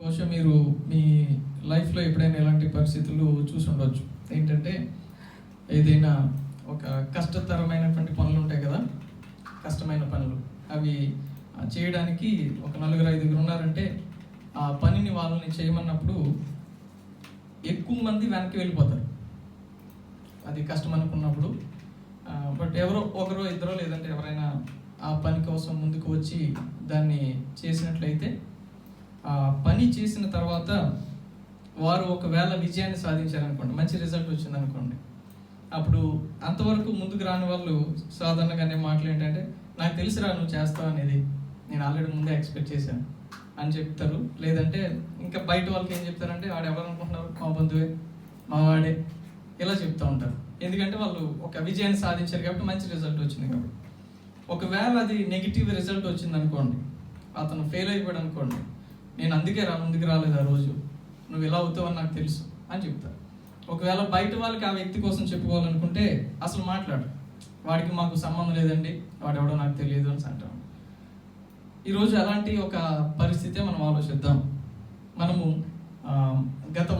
బహుశా మీరు మీ లైఫ్లో ఎప్పుడైనా ఇలాంటి పరిస్థితులు చూసి ఉండొచ్చు. ఏంటంటే ఏదైనా ఒక కష్టతరమైనటువంటి పనులు ఉంటాయి కదా, కష్టమైన పనులు. అవి చేయడానికి ఒక 4-5 ఉన్నారంటే ఆ పనిని వాళ్ళని చేయమన్నప్పుడు ఎక్కువ మంది వెనక్కి వెళ్ళిపోతారు. అది కష్టం అనుకున్నప్పుడు. బట్ ఎవరో ఒకరో ఇద్దరో లేదంటే ఎవరైనా ఆ పని కోసం ముందుకు వచ్చి దాన్ని చేసినట్లయితే ఆ పని చేసిన తర్వాత వారు ఒకవేళ విజయాన్ని సాధించారనుకోండి, మంచి రిజల్ట్ వచ్చిందనుకోండి, అప్పుడు అంతవరకు ముందుకు రాని వాళ్ళు సాధారణంగానే మాటలు ఏంటంటే, నాకు తెలిసిరా నువ్వు చేస్తావు అనేది, నేను ఆల్రెడీ ముందే ఎక్స్పెక్ట్ చేశాను అని చెప్తారు. లేదంటే ఇంకా బయట వాళ్ళకి ఏం చెప్తారంటే, వాడు ఎవరు అనుకుంటున్నారు, మా బంధువే, మా వాడే, ఇలా చెప్తూ ఉంటారు. ఎందుకంటే వాళ్ళు ఒక విజయాన్ని సాధించారు కాబట్టి, మంచి రిజల్ట్ వచ్చింది కాబట్టి. ఒకవేళ అది నెగిటివ్ రిజల్ట్ వచ్చింది అనుకోండి, అతను ఫెయిల్ అయిపోయాడు అనుకోండి, నేను అందుకే ముందుకు రాలేదు ఆ రోజు, నువ్వు ఇలా అవుతావని నాకు తెలుసు అని చెప్తారు. ఒకవేళ బయట వాళ్ళకి ఆ వ్యక్తి కోసం చెప్పుకోవాలనుకుంటే అసలు మాట్లాడు, వాడికి మాకు సంబంధం లేదండి, వాడెవడో నాకు తెలియదు అని అంటాం. ఈరోజు అలాంటి ఒక పరిస్థితే మనం ఆలోచిద్దాం. మనము గత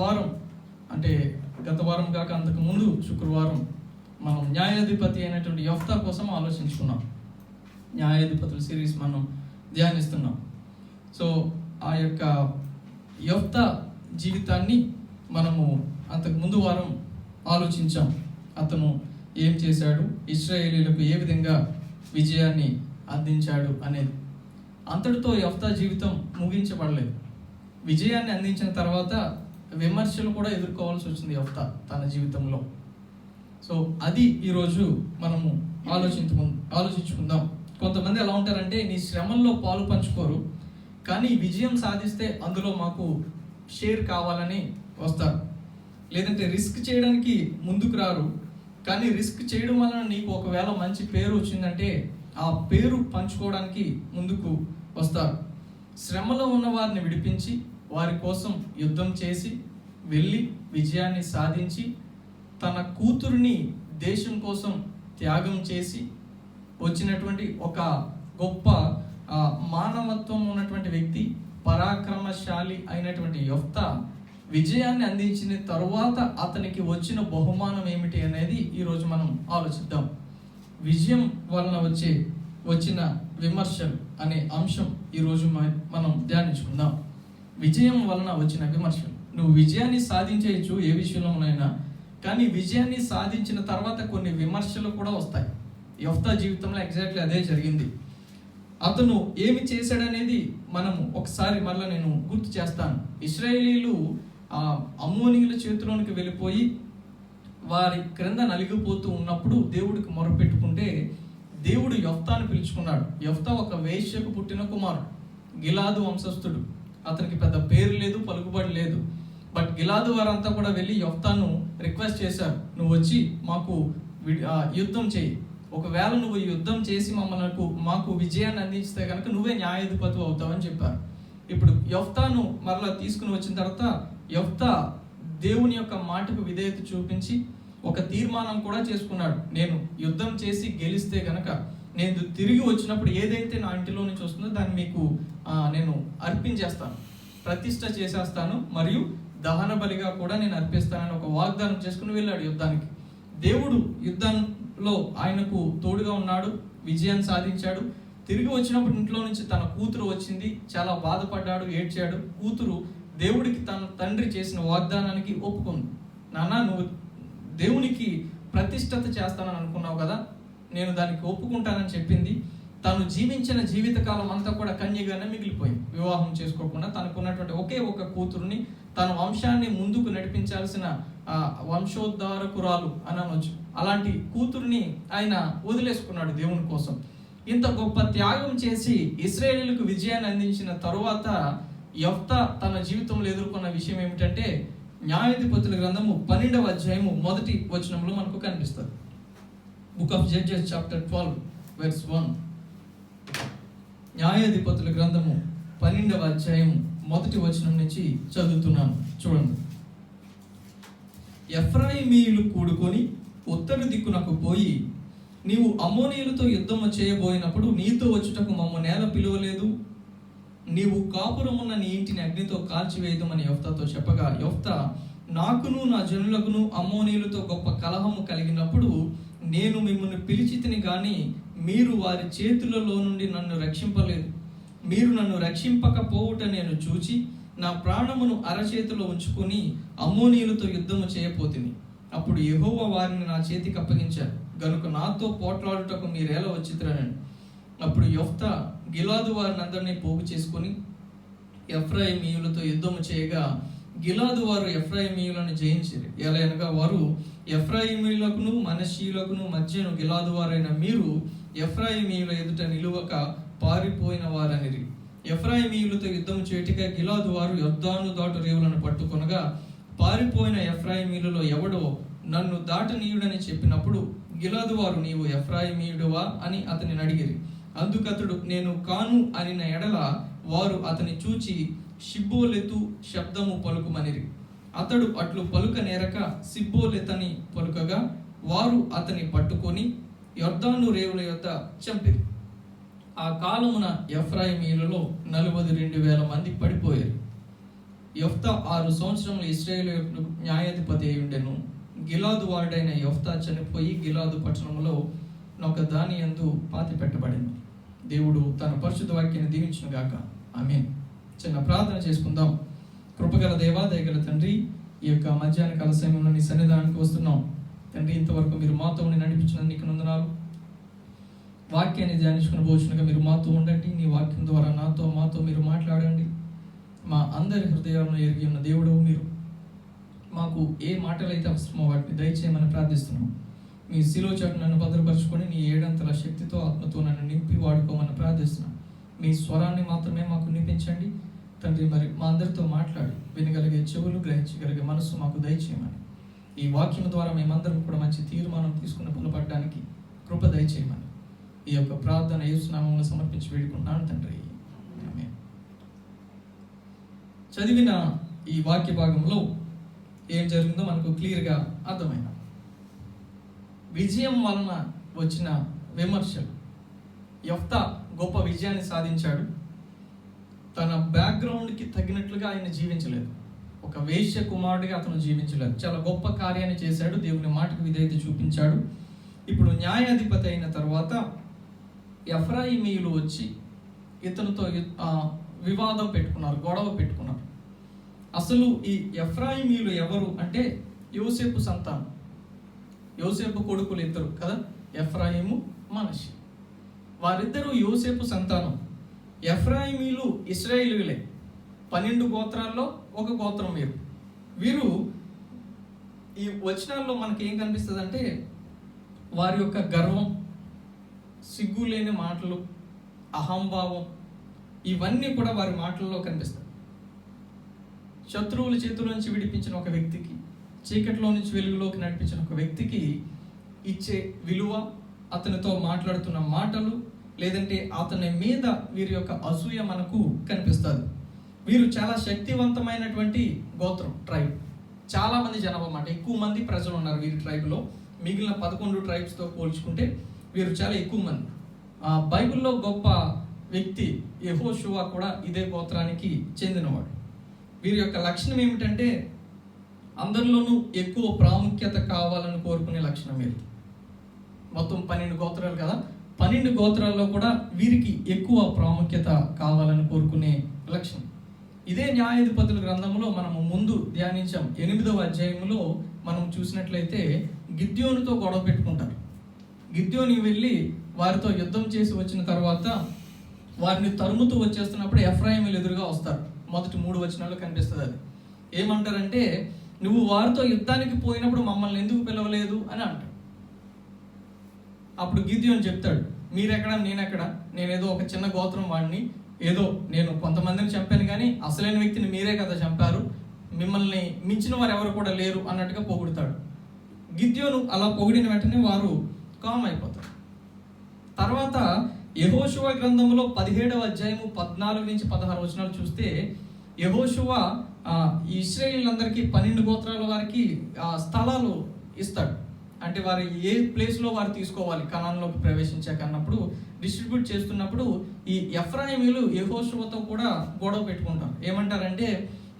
వారం కాక అంతకు ముందు శుక్రవారం మనం న్యాయాధిపతి అయినటువంటి యెఫ్తా కోసం ఆలోచించుకున్నాం. న్యాయాధిపతుల సిరీస్ మనం ధ్యానిస్తున్నాం. సో ఆ యొక్క యెఫ్తా జీవితాన్ని మనము అంతకు ముందు వారం ఆలోచించాం. అతను ఏం చేశాడు, ఇశ్రాయేలీయులకు ఏ విధంగా విజయాన్ని అందించాడు అనేది. అంతటితో యెఫ్తా జీవితం ముగించబడలేదు. విజయాన్ని అందించిన తర్వాత విమర్శలు కూడా ఎదుర్కోవాల్సి వచ్చింది యెఫ్తా తన జీవితంలో. సో అది ఈరోజు మనము ఆలోచించుకుందాం. కొంతమంది ఎలా ఉంటారంటే, నీ శ్రమల్లో పాలు పంచుకోరు, కానీ విజయం సాధిస్తే అందులో మాకు షేర్ కావాలని వస్తారు. లేదంటే రిస్క్ చేయడానికి ముందుకు రారు, కానీ రిస్క్ చేయడం వలన నీకు ఒకవేళ మంచి పేరు వచ్చిందంటే ఆ పేరు పంచుకోవడానికి ముందుకు వస్తారు. శ్రమలో ఉన్న వారిని విడిపించి వారి కోసం యుద్ధం చేసి వెళ్ళి విజయాన్ని సాధించి తన కూతురిని దేశం కోసం త్యాగం చేసి వచ్చినటువంటి ఒక గొప్ప మానవత్వం ఉన్నటువంటి వ్యక్తి, పరాక్రమశాలి అయినటువంటి యెఫ్తా విజయాన్ని అందించిన తరువాత అతనికి వచ్చిన బహుమానం ఏమిటి అనేది ఈరోజు మనం ఆలోచిద్దాం. విజయం వలన వచ్చిన విమర్శలు అనే అంశం ఈరోజు మనం ధ్యానించుకుందాం. విజయం వలన వచ్చిన విమర్శలు. నువ్వు విజయాన్ని సాధించవచ్చు ఏ విషయంలోనైనా, కానీ విజయాన్ని సాధించిన తర్వాత కొన్ని విమర్శలు కూడా వస్తాయి. యెఫ్తా జీవితంలో ఎగ్జాక్ట్లీ అదే జరిగింది. అతను ఏమి చేశాడనేది మనము ఒకసారి మరలా నేను గుర్తు చేస్తాను. ఇశ్రాయేలీయులు అమ్మోనీయుల చేతిలోనికి వెళ్ళిపోయి వారి క్రింద నలిగిపోతూ ఉన్నప్పుడు దేవుడికి మొరపెట్టుకుంటే దేవుడు యెఫ్తాను పిలుచుకున్నాడు. యెఫ్తా ఒక వేశ్యకు పుట్టిన కుమారుడు, గిలాదు వంశస్థుడు. అతనికి పెద్ద పేరు లేదు, పలుకుబడి లేదు. బట్ గిలాదు వారంతా కూడా వెళ్ళి యెఫ్తాను రిక్వెస్ట్ చేశారు, నువ్వు వచ్చి యుద్ధం చేయి, ఒకవేళ నువ్వు యుద్ధం చేసి మాకు విజయాన్ని అందించితే కనుక నువ్వే న్యాయాధిపతి అవుతావని చెప్పారు. ఇప్పుడు యెఫ్తాను మరలా తీసుకుని వచ్చిన తర్వాత యెఫ్తా దేవుని యొక్క మాటకు విధేయత చూపించి ఒక తీర్మానం కూడా చేసుకున్నాడు. నేను యుద్ధం చేసి గెలిస్తే కనుక నేను తిరిగి వచ్చినప్పుడు ఏదైతే నా ఇంటిలో నుంచి వస్తుందో దాన్ని మీకు నేను అర్పించేస్తాను, ప్రతిష్ఠ చేసేస్తాను, మరియు దహన బలిగా కూడా నేను అర్పిస్తానని ఒక వాగ్దానం చేసుకుని వెళ్ళాడు యుద్ధానికి. దేవుడు యుద్ధంలో ఆయనకు తోడుగా ఉన్నాడు, విజయాన్ని సాధించాడు. తిరిగి వచ్చినప్పుడు ఇంట్లో నుంచి తన కూతురు వచ్చింది, చాలా బాధపడ్డాడు, ఏడ్చాడు. కూతురు దేవుడికి తన తండ్రి చేసిన వాగ్దానానికి ఒప్పుకుంది. నాన్న, నువ్వు దేవునికి ప్రతిష్టత చేస్తానని అనుకున్నావు కదా, నేను దానికి ఒప్పుకుంటానని చెప్పింది. తను జీవించిన జీవితకాలం అంతా కూడా కన్యగానే మిగిలిపోయింది, వివాహం చేసుకోకుండా. తనకున్నటువంటి ఒకే ఒక కూతురుని, తన వంశాన్ని ముందుకు నడిపించాల్సిన వంశోద్ధారకురాలు అని అనొచ్చు, అలాంటి కూతురుని ఆయన వదిలేసుకున్నాడు దేవుని కోసం. ఇంత గొప్ప త్యాగం చేసి ఇశ్రాయేలీయులకు విజయాన్ని అందించిన తరువాత యెఫ్తా తన జీవితంలో ఎదుర్కొన్న విషయం ఏమిటంటే, న్యాయాధిపతుల గ్రంథము 12వ అధ్యాయము 1వ వచనంలో మనకు కనిపిస్తుంది. Book of judges chapter 12 verse 1. న్యాయాధిపతుల గ్రంథము 12వ అధ్యాయము 1వ వచనం నుంచి చదువుతున్నాను, చూడండి. ఎఫ్రాయిమీయులు కూడుకొని ఉత్తర దిక్కునకు పోయి, నీవు అమ్మోనీయులతో యుద్ధము చేయబోయినప్పుడు నీతో వచ్చుటకు మమ్ము నేల పిలువలేదు, నీవు కాపురమున్న నీ ఇంటిని అగ్నితో కాల్చివేయదమని యెఫ్తాతో చెప్పగా, యెఫ్తా, నాకును నా జనులకును అమ్మోనీయులతో గొప్ప కలహము కలిగినప్పుడు నేను మిమ్మల్ని పిలిచితిని గాని మీరు వారి చేతులలో నుండి నన్ను రక్షింపలేదు. మీరు నన్ను రక్షింపకపోవుట నేను చూచి నా ప్రాణమును అరచేతిలో ఉంచుకొని అమ్మోనీయులతో యుద్ధము చేయపోతిని. అప్పుడు యెహోవా వారిని నా చేతికి అప్పగించారు గనుక నాతో పోట్లాడుటకు మీరెలా వచ్చిరని. అప్పుడు యెఫ్తా గిలాదు వారిని అందరినీ పోగు చేసుకొని ఎఫ్రాయిమీయులతో యుద్ధము చేయగా గిలాదు వారు ఎఫ్రాయిమీయులను జయించిరి. ఎలాగనగా వారు ఎఫ్రాయిమీయులకును మనష్షీయులకును మధ్యను గిలాదు వారైన మీరు ఎఫ్రాయిమీయుల ఎదుట నిలువక పారిపోయిన వారనిరి. ఎఫ్రాయిమీయులతో యుద్ధం చేయుటకై గిలాదు వారు యొర్దాను దాటు రేవులను పట్టుకొనగా పారిపోయిన ఎఫ్రాయిమీయులలో ఎవడో నన్ను దాటనీయుడని చెప్పినప్పుడు గిలాదు వారు, నీవు ఎఫ్రాయిమీయుడువా అని అతనిని అడిగిరి. అందుకతడు, నేను కాను అనిన ఎడల వారు అతని చూచి షిబ్బోలెతు శబ్దము పలుకుమనిరి. అతడు అట్లు పలుక నేరక సిబ్బోలెతని పలుకగా వారు అతని పట్టుకొని యొర్దాను రేవుల యొద్ద చంపిరి. ఆ కాలమున ఎఫ్రాయిమీయులలో 42,000 మంది పడిపోయారు. యెఫ్తా 6 సంవత్సరములు ఇశ్రాయేలు న్యాయాధిపతి అయి ఉండెను. గిలాదు వాడైన యెఫ్తా చనిపోయి గిలాదు పట్టణంలో ఒక దాని యందు పాతి పెట్టబడింది. దేవుడు తన పరిశుద్ధ వాక్యాన్ని దీవించును గాక. ఆమేన్. చిన్న ప్రార్థన చేసుకుందాం. కృపగల దేవా, దయగల తండ్రి, ఈ యొక్క మధ్యాహ్న కాల సమయంలో నీ సన్నిధానానికి వస్తున్నాం తండ్రి. ఇంతవరకు మీరు మాతో ఉండి నడిపించిన నీకు వందనాలు. వాక్యాన్ని ధ్యానించుకుని పోచునగా మీరు మాతో ఉండండి. నీ వాక్యం ద్వారా మాతో మీరు మాట్లాడండి. మా అందరి హృదయాలను ఎరిగి ఉన్న దేవుడు మీరు. మాకు ఏ మాటలైతే అవసరమో వాటిని దయచేయమని ప్రార్థిస్తున్నాం. మీ శిలో చాటు నన్ను భద్రపరచుకొని నీ 7 అంతల శక్తితో ఆత్మతో నన్ను నింపి వాడుకోమని ప్రార్థిస్తున్నాం. మీ స్వరాన్ని మాత్రమే మాకు వినిపించండి తండ్రి. మరి మా అందరితో మాట్లాడి వినగలిగే చెవులు, గ్రహించగలిగే మనసు మాకు దయచేయమని, ఈ వాక్యం ద్వారా మేమందరం కూడా మంచి తీర్మానం తీసుకుని బలపడడానికి కృప దయచేయమని ఈ యొక్క ప్రార్థన యేసు నామములో సమర్పించి వేడుకుంటున్నాను తండ్రి. ఆమేన్. చదివిన ఈ వాక్య భాగంలో ఏం జరిగిందో మనకు క్లియర్గా అర్థమైంది. విజయం వలన వచ్చిన విమర్శలు. యెఫ్తా గొప్ప విజయాన్ని సాధించాడు. తన బ్యాక్గ్రౌండ్కి తగినట్లుగా ఆయన జీవించలేదు. ఒక వేశ్య కుమారుడిగా అతను జీవించలేదు. చాలా గొప్ప కార్యాన్ని చేశాడు. దేవుని మాటకు విధేయత చూపించాడు. ఇప్పుడు న్యాయాధిపతి అయిన తర్వాత ఎఫ్రాయిమీయులు వచ్చి ఇతనితో వివాదం పెట్టుకున్నారు, గొడవ పెట్టుకున్నారు. అసలు ఈ ఎఫ్రాయిమీయులు ఎవరు అంటే యోసేపు సంతానం. యోసేపు కొడుకులు ఇద్దరు కదా, ఎఫ్రాయిము, మనష్షే. వారిద్దరూ యోసేపు సంతానం. ఎఫ్రాయిమీలు ఇశ్రాయేలీయులే. 12 గోత్రాల్లో ఒక గోత్రం వీరు. వీరు ఈ వచనాల్లో మనకి ఏం కనిపిస్తుంది అంటే వారి యొక్క గర్వం, సిగ్గులేని మాటలు, అహంభావం, ఇవన్నీ కూడా వారి మాటల్లో కనిపిస్తాయి. శత్రువుల చేతుల నుంచి విడిపించిన ఒక వ్యక్తికి, చీకటిలో నుంచి వెలుగులోకి నడిపించిన ఒక వ్యక్తికి ఇచ్చే విలువ, అతనితో మాట్లాడుతున్న మాటలు, లేదంటే అతని మీద వీరి యొక్క అసూయ మనకు కనిపిస్తుంది. వీరు చాలా శక్తివంతమైనటువంటి గోత్రం, ట్రైబ్. చాలా మంది జనాభా మాట, ఎక్కువ మంది ప్రజలు ఉన్నారు వీరి ట్రైబ్లో. మిగిలిన 11 ట్రైబ్స్తో పోల్చుకుంటే వీరు చాలా ఎక్కువ మంది. బైబిల్లో గొప్ప వ్యక్తి యెహోషువ కూడా ఇదే గోత్రానికి చెందినవాడు. వీరి యొక్క లక్షణం ఏమిటంటే అందరిలోనూ ఎక్కువ ప్రాముఖ్యత కావాలని కోరుకునే లక్షణం వీరికి. మొత్తం 12 గోత్రాలు కదా, 12 గోత్రాల్లో కూడా వీరికి ఎక్కువ ప్రాముఖ్యత కావాలని కోరుకునే లక్షణం. ఇదే న్యాయాధిపతుల గ్రంథంలో మనము ముందు ధ్యానించాం. 8వ అధ్యాయంలో మనం చూసినట్లయితే గిద్యోనుతో గొడవ పెట్టుకుంటారు. గిద్యోని వెళ్ళి వారితో యుద్ధం చేసి వచ్చిన తర్వాత వారిని తరుముతూ వచ్చేస్తున్నప్పుడు ఎఫ్రాయిమీలు ఎదురుగా వస్తారు. మొదటి 3 వచనాల్లో కనిపిస్తుంది. అది ఏమంటారంటే, నువ్వు వారితో యుద్ధానికి పోయినప్పుడు మమ్మల్ని ఎందుకు పిలవలేదు అని అంటాడు. అప్పుడు గిద్యోను చెప్తాడు, మీరెక్కడ, నేనెక్కడ, నేనేదో ఒక చిన్న గోత్రం వాడిని, ఏదో నేను కొంతమందిని చంపాను కానీ అసలైన వ్యక్తిని మీరే కదా చంపారు, మిమ్మల్ని మించిన వారు ఎవరు కూడా లేరు అన్నట్టుగా పొగుడుతాడు. గిద్యోను అలా పొగిడిన వెంటనే వారు కామ్ అయిపోతారు. తర్వాత యెహోషువ గ్రంథంలో 17వ అధ్యాయము 14 నుంచి 16 వచనాలు చూస్తే యెహోషువ ఇశ్రాయేలీయులందరికీ 12 గోత్రాల వారికి స్థలాలు ఇస్తాడు. అంటే వారు ఏ ప్లేస్లో వారు తీసుకోవాలి కనాన్లోకి ప్రవేశించాక అన్నప్పుడు డిస్ట్రిబ్యూట్ చేస్తున్నప్పుడు ఈ ఎఫ్రాయిమీలు యెహోషువతో కూడా గొడవ పెట్టుకుంటారు. ఏమంటారంటే,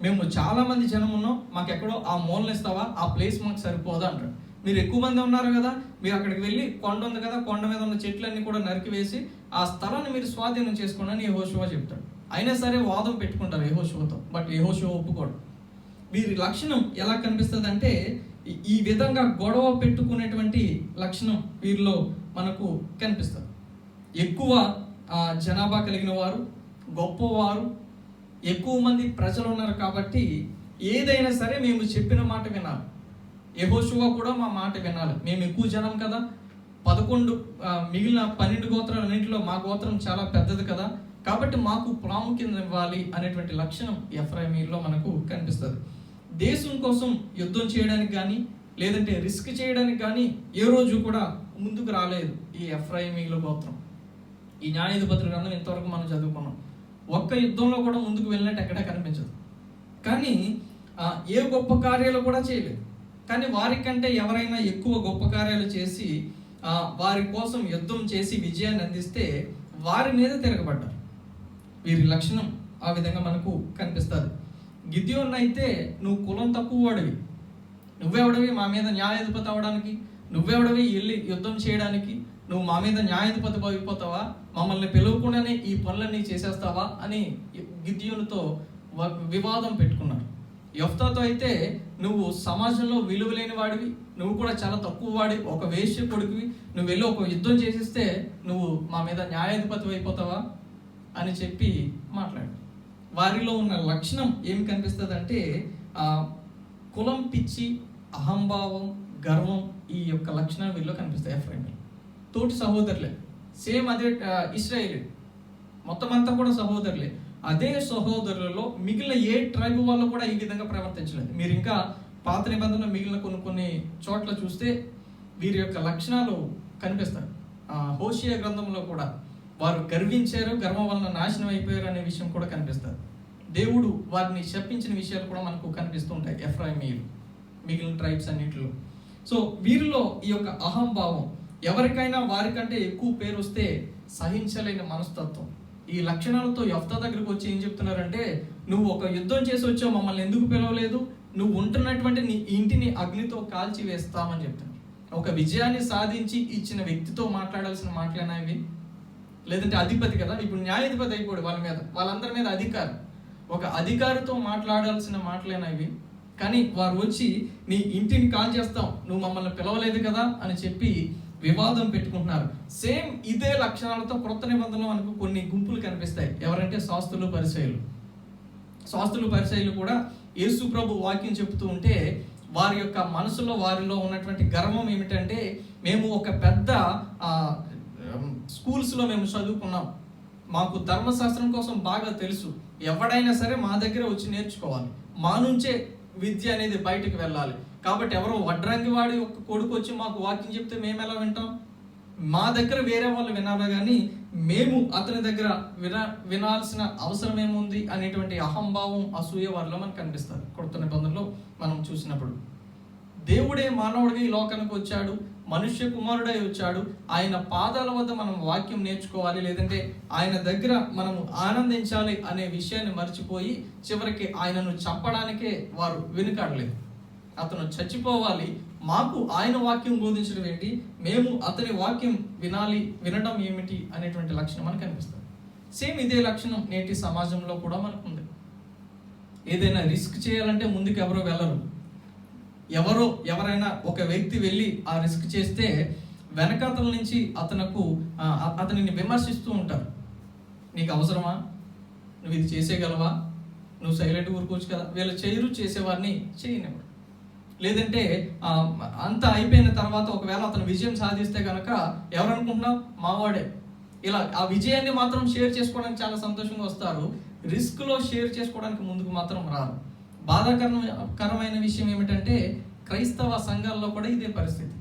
మేము చాలా మంది జనం ఉన్నాం, మాకు ఎక్కడో ఆ మూలన ఇస్తావా, ఆ ప్లేస్ మాకు సరిపోదా అంటారు. మీరు ఎక్కువ మంది ఉన్నారు కదా, మీరు అక్కడికి వెళ్ళి కొండ ఉంది కదా, కొండ మీద ఉన్న చెట్లన్నీ కూడా నరికివేసి ఆ స్థలాన్ని మీరు స్వాధీనం చేసుకోండి అని యెహోషువ చెప్తాడు. అయినా సరే వాదం పెట్టుకుంటారు యెహోషువతో, బట్ యెహోషువ ఒప్పుకోడు. వీరి లక్షణం ఎలా కనిపిస్తుంది అంటే, ఈ విధంగా గొడవ పెట్టుకునేటువంటి లక్షణం వీరిలో మనకు కనిపిస్తుంది. ఎక్కువ జనాభా కలిగిన వారు, గొప్పవారు, ఎక్కువ మంది ప్రజలు ఉన్నారు కాబట్టి ఏదైనా సరే మేము చెప్పిన మాట వినాలి. యెహోషువ కూడా మా మాట వినాలి. మేము ఎక్కువ జనం కదా, 11 మిగిలిన 12 గోత్రాలన్నింటిలో మా గోత్రం చాలా పెద్దది కదా, కాబట్టి మాకు ప్రాముఖ్యత ఇవ్వాలి అనేటువంటి లక్షణం ఎఫ్రాయిమీలో మనకు కనిపిస్తుంది. దేశం కోసం యుద్ధం చేయడానికి కానీ లేదంటే రిస్క్ చేయడానికి కానీ ఏ రోజు కూడా ముందుకు రాలేదు ఈ ఎఫ్రాయిమీల గోత్రం. ఈ న్యాయాధిపతుల గ్రంథం ఇంతవరకు మనం చదువుకున్నాం, ఒక్క యుద్ధంలో కూడా ముందుకు వెళ్ళినట్టు ఎక్కడా కనిపించదు. కానీ ఏ గొప్ప కార్యాలు కూడా చేయలేదు. కానీ వారికంటే ఎవరైనా ఎక్కువ గొప్ప కార్యాలు చేసి వారి కోసం యుద్ధం చేసి విజయాన్ని అందిస్తే వారి మీద తిరగబడ్డారు. వీరి లక్షణం ఆ విధంగా మనకు కనిపిస్తుంది. గిద్యోన్ అయితే, నువ్వు కులం తక్కువ వాడివి, నువ్వెవడవి మా మీద న్యాయాధిపతి అవ్వడానికి, నువ్వెవడవి వెళ్ళి యుద్ధం చేయడానికి, నువ్వు మా మీద న్యాయాధిపతి అయిపోతావా, మమ్మల్ని పిలవకుండానే ఈ పనులన్నీ చేసేస్తావా అని గిద్యోనుతో వివాదం పెట్టుకున్నారు. యెఫ్తాతో అయితే, నువ్వు సమాజంలో విలువ లేని వాడివి, నువ్వు కూడా చాలా తక్కువ వాడి, ఒక వేశ్య కొడుకువి, నువ్వు వెళ్ళి ఒక యుద్ధం చేసిస్తే నువ్వు మా మీద న్యాయాధిపతి అయిపోతావా అని చెప్పి మాట్లాడు. వారిలో ఉన్న లక్షణం ఏమి కనిపిస్తుంది అంటే, కులం పిచ్చి, అహంభావం, గర్వం, ఈ యొక్క లక్షణాలు వీరిలో కనిపిస్తాయి. ఎఫ్రాయిమీలు తోటి సహోదరులే, సేమ్ అదే ఇశ్రాయేలు, మొత్తం అంతా కూడా సహోదరులే. అదే సహోదరులలో మిగిలిన ఏ ట్రైబ్ వాళ్ళు కూడా ఈ విధంగా ప్రవర్తించలేదు. మీరు ఇంకా పాత నిబంధనలో మిగిలిన కొన్ని చోట్ల చూస్తే వీరి యొక్క లక్షణాలు కనిపిస్తాయి. హోషేయ గ్రంథంలో కూడా వారు గర్వించారు, గర్వం వలన నాశనం అయిపోయారు అనే విషయం కూడా కనిపిస్తుంది. దేవుడు వారిని శపించిన విషయాలు కూడా మనకు కనిపిస్తూ ఉంటాయి ఎఫ్రాయిమీలు మిగిలిన ట్రైబ్స్ అన్నింటిలో. సో వీరిలో ఈ యొక్క అహంభావం, ఎవరికైనా వారికంటే ఎక్కువ పేరు వస్తే సహించలేని మనస్తత్వం, ఈ లక్షణాలతో యెఫ్తా దగ్గరికి వచ్చి ఏం చెప్తున్నారంటే, నువ్వు ఒక యుద్ధం చేసి వచ్చావు, మమ్మల్ని ఎందుకు పిలవలేదు, నువ్వు ఉంటున్నటువంటి నీ ఇంటిని అగ్నితో కాల్చి వేస్తామని చెప్తున్నారు. ఒక విజయాన్ని సాధించి ఇచ్చిన వ్యక్తితో మాట్లాడాల్సిన మాటలేనా ఇవి? లేదంటే అధిపతి కదా, ఇప్పుడు న్యాయాధిపతి అయిపోడు వాళ్ళ మీద, వాళ్ళందరి మీద అధికారి, ఒక అధికారితో మాట్లాడాల్సిన మాటలేనా ఇవి? కానీ వారు వచ్చి నీ ఇంటిని కాల్ చేస్తాం, నువ్వు మమ్మల్ని పిలవలేదు కదా అని చెప్పి వివాదం పెట్టుకుంటున్నారు. సేమ్ ఇదే లక్షణాలతో క్రొత్త నిబంధనలో మనకు కొన్ని గుంపులు కనిపిస్తాయి. ఎవరంటే శాస్త్రులు, పరిసయ్యులు. శాస్త్రులు, పరిసయ్యులు కూడా యేసు ప్రభు వాక్యం చెబుతూ ఉంటే వారి యొక్క మనసులో, వారిలో ఉన్నటువంటి గర్వం ఏమిటంటే, మేము ఒక పెద్ద స్కూల్స్లో మేము చదువుకున్నాం, మాకు ధర్మశాస్త్రం కోసం బాగా తెలుసు, ఎవడైనా సరే మా దగ్గర వచ్చి నేర్చుకోవాలి, మా నుంచే విద్య అనేది బయటకు వెళ్ళాలి, కాబట్టి ఎవరో వడ్రంగి వాడి ఒక కొడుకు వచ్చి మాకు వాక్యం చెప్తే మేము ఎలా వింటాం, మా దగ్గర వేరే వాళ్ళు వినాలి కానీ మేము అతని దగ్గర వినాల్సిన అవసరం ఏముంది అనేటువంటి అహంభావం, అసూయ వారిలో మనకు కనిపిస్తారు. కొత్త నిబంధనలో మనం చూసినప్పుడు దేవుడే మానవుడిగా ఈ లోకానికి వచ్చాడు, మనుష్య కుమారుడై వచ్చాడు, ఆయన పాదాల వద్ద మనం వాక్యం నేర్చుకోవాలి, లేదంటే ఆయన దగ్గర మనము ఆనందించాలి అనే విషయాన్ని మర్చిపోయి చివరికి ఆయనను చంపడానికే వారు వెనుకాడలేదు. అతను చచ్చిపోవాలి, మాకు ఆయన వాక్యం బోధించడం ఏంటి, మేము అతని వాక్యం వినడం ఏమిటి అనేటువంటి లక్షణం మనకు కనిపిస్తుంది. సేమ్ ఇదే లక్షణం నేటి సమాజంలో కూడా మనకు ఉంది. ఏదైనా రిస్క్ చేయాలంటే ముందుకు ఎవరో వెళ్ళరు. ఎవరైనా ఒక వ్యక్తి వెళ్ళి ఆ రిస్క్ చేస్తే వెనకాతల నుంచి అతనిని విమర్శిస్తూ ఉంటారు. నీకు అవసరమా, నువ్వు ఇది చేసేయగలవా, నువ్వు సైలెంట్ ఊరుకోవచ్చు కదా. వీళ్ళు చేసేవారిని చేయనివ్వరు. లేదంటే అంతా అయిపోయిన తర్వాత ఒకవేళ అతను విజయం సాధిస్తే కనుక ఎవరనుకుంటున్నావు, మావాడే, ఇలా ఆ విజయాన్ని మాత్రం షేర్ చేసుకోవడానికి చాలా సంతోషంగా వస్తారు, రిస్క్లో షేర్ చేసుకోవడానికి ముందుకు మాత్రం రారు. బాధాకరమైన విషయం ఏమిటంటే క్రైస్తవ సంఘాల్లో కూడా ఇదే పరిస్థితి.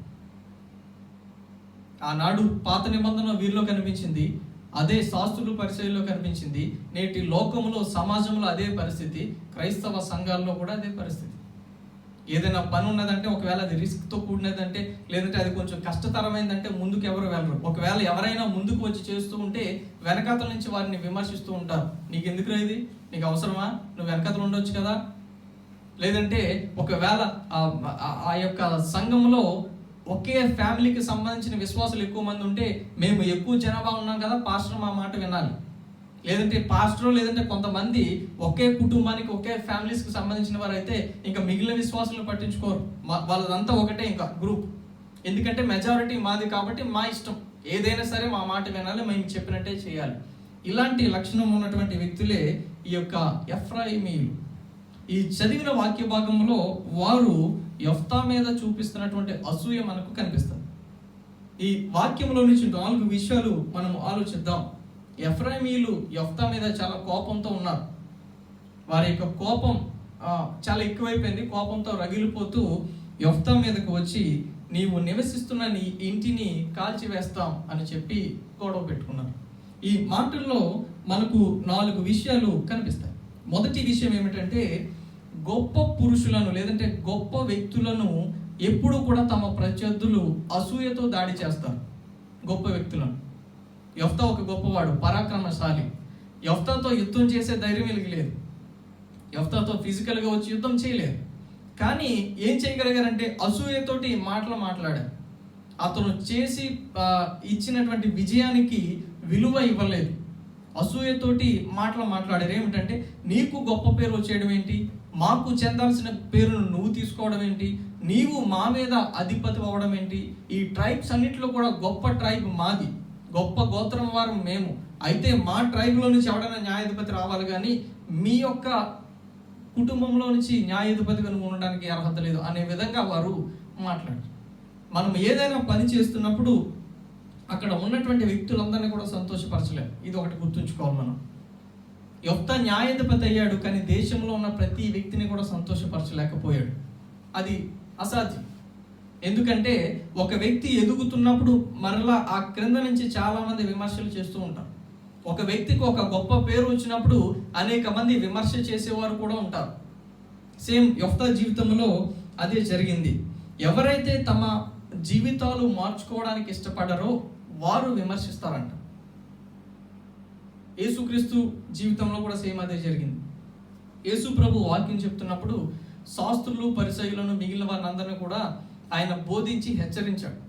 ఆనాడు పాత నిబంధన వీరిలో కనిపించింది, అదే శాస్త్రులు, పరిచయంలో కనిపించింది. నేటి లోకంలో, సమాజంలో అదే పరిస్థితి, క్రైస్తవ సంఘాల్లో కూడా అదే పరిస్థితి. ఏదైనా పని ఉన్నదంటే, ఒకవేళ అది రిస్క్తో కూడినదంటే, లేదంటే అది కొంచెం కష్టతరమైందంటే ముందుకు ఎవరు వెళ్ళరు. ఒకవేళ ఎవరైనా ముందుకు వచ్చి చేస్తూ ఉంటే వెనకాతల నుంచి వారిని విమర్శిస్తూ ఉంటారు. నీకు ఎందుకు ఇది, నీకు అవసరమా, నువ్వు వెనకాతలు ఉండొచ్చు కదా. లేదంటే ఒకవేళ ఆ యొక్క సంఘంలో ఒకే ఫ్యామిలీకి సంబంధించిన విశ్వాసులు ఎక్కువ మంది ఉంటే, మేము ఎక్కువ జనాభా ఉన్నాం కదా, పాస్టర్ మా మాట వినాలి. లేదంటే పాస్టర్, లేదంటే కొంతమంది ఒకే కుటుంబానికి ఒకే ఫ్యామిలీస్కి సంబంధించిన వారు అయితే ఇంకా మిగిలిన విశ్వాసులను పట్టించుకోరు. వాళ్ళదంతా ఒకటే ఇంకా గ్రూప్. ఎందుకంటే మెజారిటీ మాది కాబట్టి మా ఇష్టం, ఏదైనా సరే మా మాట వినాలి, మేము చెప్పినట్టే చేయాలి. ఇలాంటి లక్షణం ఉన్నటువంటి వ్యక్తులే ఈ యొక్క ఎఫ్రాయిమీయులు. ఈ చదివిన వాక్య భాగంలో వారు యెఫ్తా మీద చూపిస్తున్నటువంటి అసూయ మనకు కనిపిస్తుంది. ఈ వాక్యంలో నుంచి 4 విషయాలు మనం ఆలోచిద్దాం. ఎఫ్రాయిమీయులు యెఫ్తా మీద చాలా కోపంతో ఉన్నారు. వారి యొక్క కోపం చాలా ఎక్కువైపోయింది. కోపంతో రగిలిపోతూ యెఫ్తా మీదకు వచ్చి, నీవు నివసిస్తున్న నీ ఇంటిని కాల్చివేస్తాం అని చెప్పి గొడవ పెట్టుకున్నారు. ఈ మాటల్లో మనకు 4 విషయాలు కనిపిస్తాయి. మొదటి విషయం ఏమిటంటే, గొప్ప పురుషులను లేదంటే గొప్ప వ్యక్తులను ఎప్పుడు కూడా తమ ప్రత్యర్థులు అసూయతో దాడి చేస్తారు. గొప్ప వ్యక్తులను. యెఫ్తా ఒక గొప్పవాడు, పరాక్రమశాలి. యెఫ్తాతో యుద్ధం చేసే ధైర్యం వీళ్ళకి లేదు. యెఫ్తాతో ఫిజికల్గా వచ్చి యుద్ధం చేయలేదు. కానీ ఏం చేయగలిగారంటే అసూయతోటి మాటలు మాట్లాడారు. అతను చేసి ఇచ్చినటువంటి విజయానికి విలువ ఇవ్వలేదు. అసూయతోటి మాటలు మాట్లాడారు. ఏమిటంటే, నీకు గొప్ప పేరు వచ్చేయడం ఏంటి, మాకు చెందాల్సిన పేరును నువ్వు తీసుకోవడం ఏంటి, నీవు మా మీద అధిపతి అవ్వడం ఏంటి, ఈ ట్రైబ్స్ అన్నింటిలో కూడా గొప్ప ట్రైబ్ మాది, గొప్ప గోత్రం వారు మేము, అయితే మా ట్రైబ్లో నుంచి ఎవడైనా న్యాయాధిపతి రావాలి, కానీ మీ యొక్క కుటుంబంలో నుంచి న్యాయాధిపతిగా నువ్వు ఉండడానికి అర్హత లేదు అనే విధంగా వారు మాట్లాడారు. మనం ఏదైనా పని చేస్తున్నప్పుడు అక్కడ ఉన్నటువంటి వ్యక్తులందరినీ కూడా సంతోషపరచలేము. ఇది ఒకటి గుర్తుంచుకోవాలి మనం. యెఫ్తా న్యాయాధిపతి అయ్యాడు, కానీ దేశంలో ఉన్న ప్రతి వ్యక్తిని కూడా సంతోషపరచలేకపోయాడు. అది అసాధ్యం. ఎందుకంటే ఒక వ్యక్తి ఎదుగుతున్నప్పుడు మరలా ఆ క్రింద నుంచి చాలా మంది విమర్శలు చేస్తూ ఉంటారు. ఒక వ్యక్తికి ఒక గొప్ప పేరు వచ్చినప్పుడు అనేక మంది విమర్శ చేసేవారు కూడా ఉంటారు. సేమ్ యెఫ్తా జీవితంలో అదే జరిగింది. ఎవరైతే తమ జీవితాలు మార్చుకోవడానికి ఇష్టపడరో వారు విమర్శిస్తారంట. యేసుక్రీస్తు జీవితంలో కూడా సేమ్ అదే జరిగింది. యేసు ప్రభు వాక్యం చెప్తున్నప్పుడు శాస్త్రులు, పరిసయ్యులను, మిగిలిన వారిని అందరినీ కూడా ఆయన బోధించి హెచ్చరించాడు.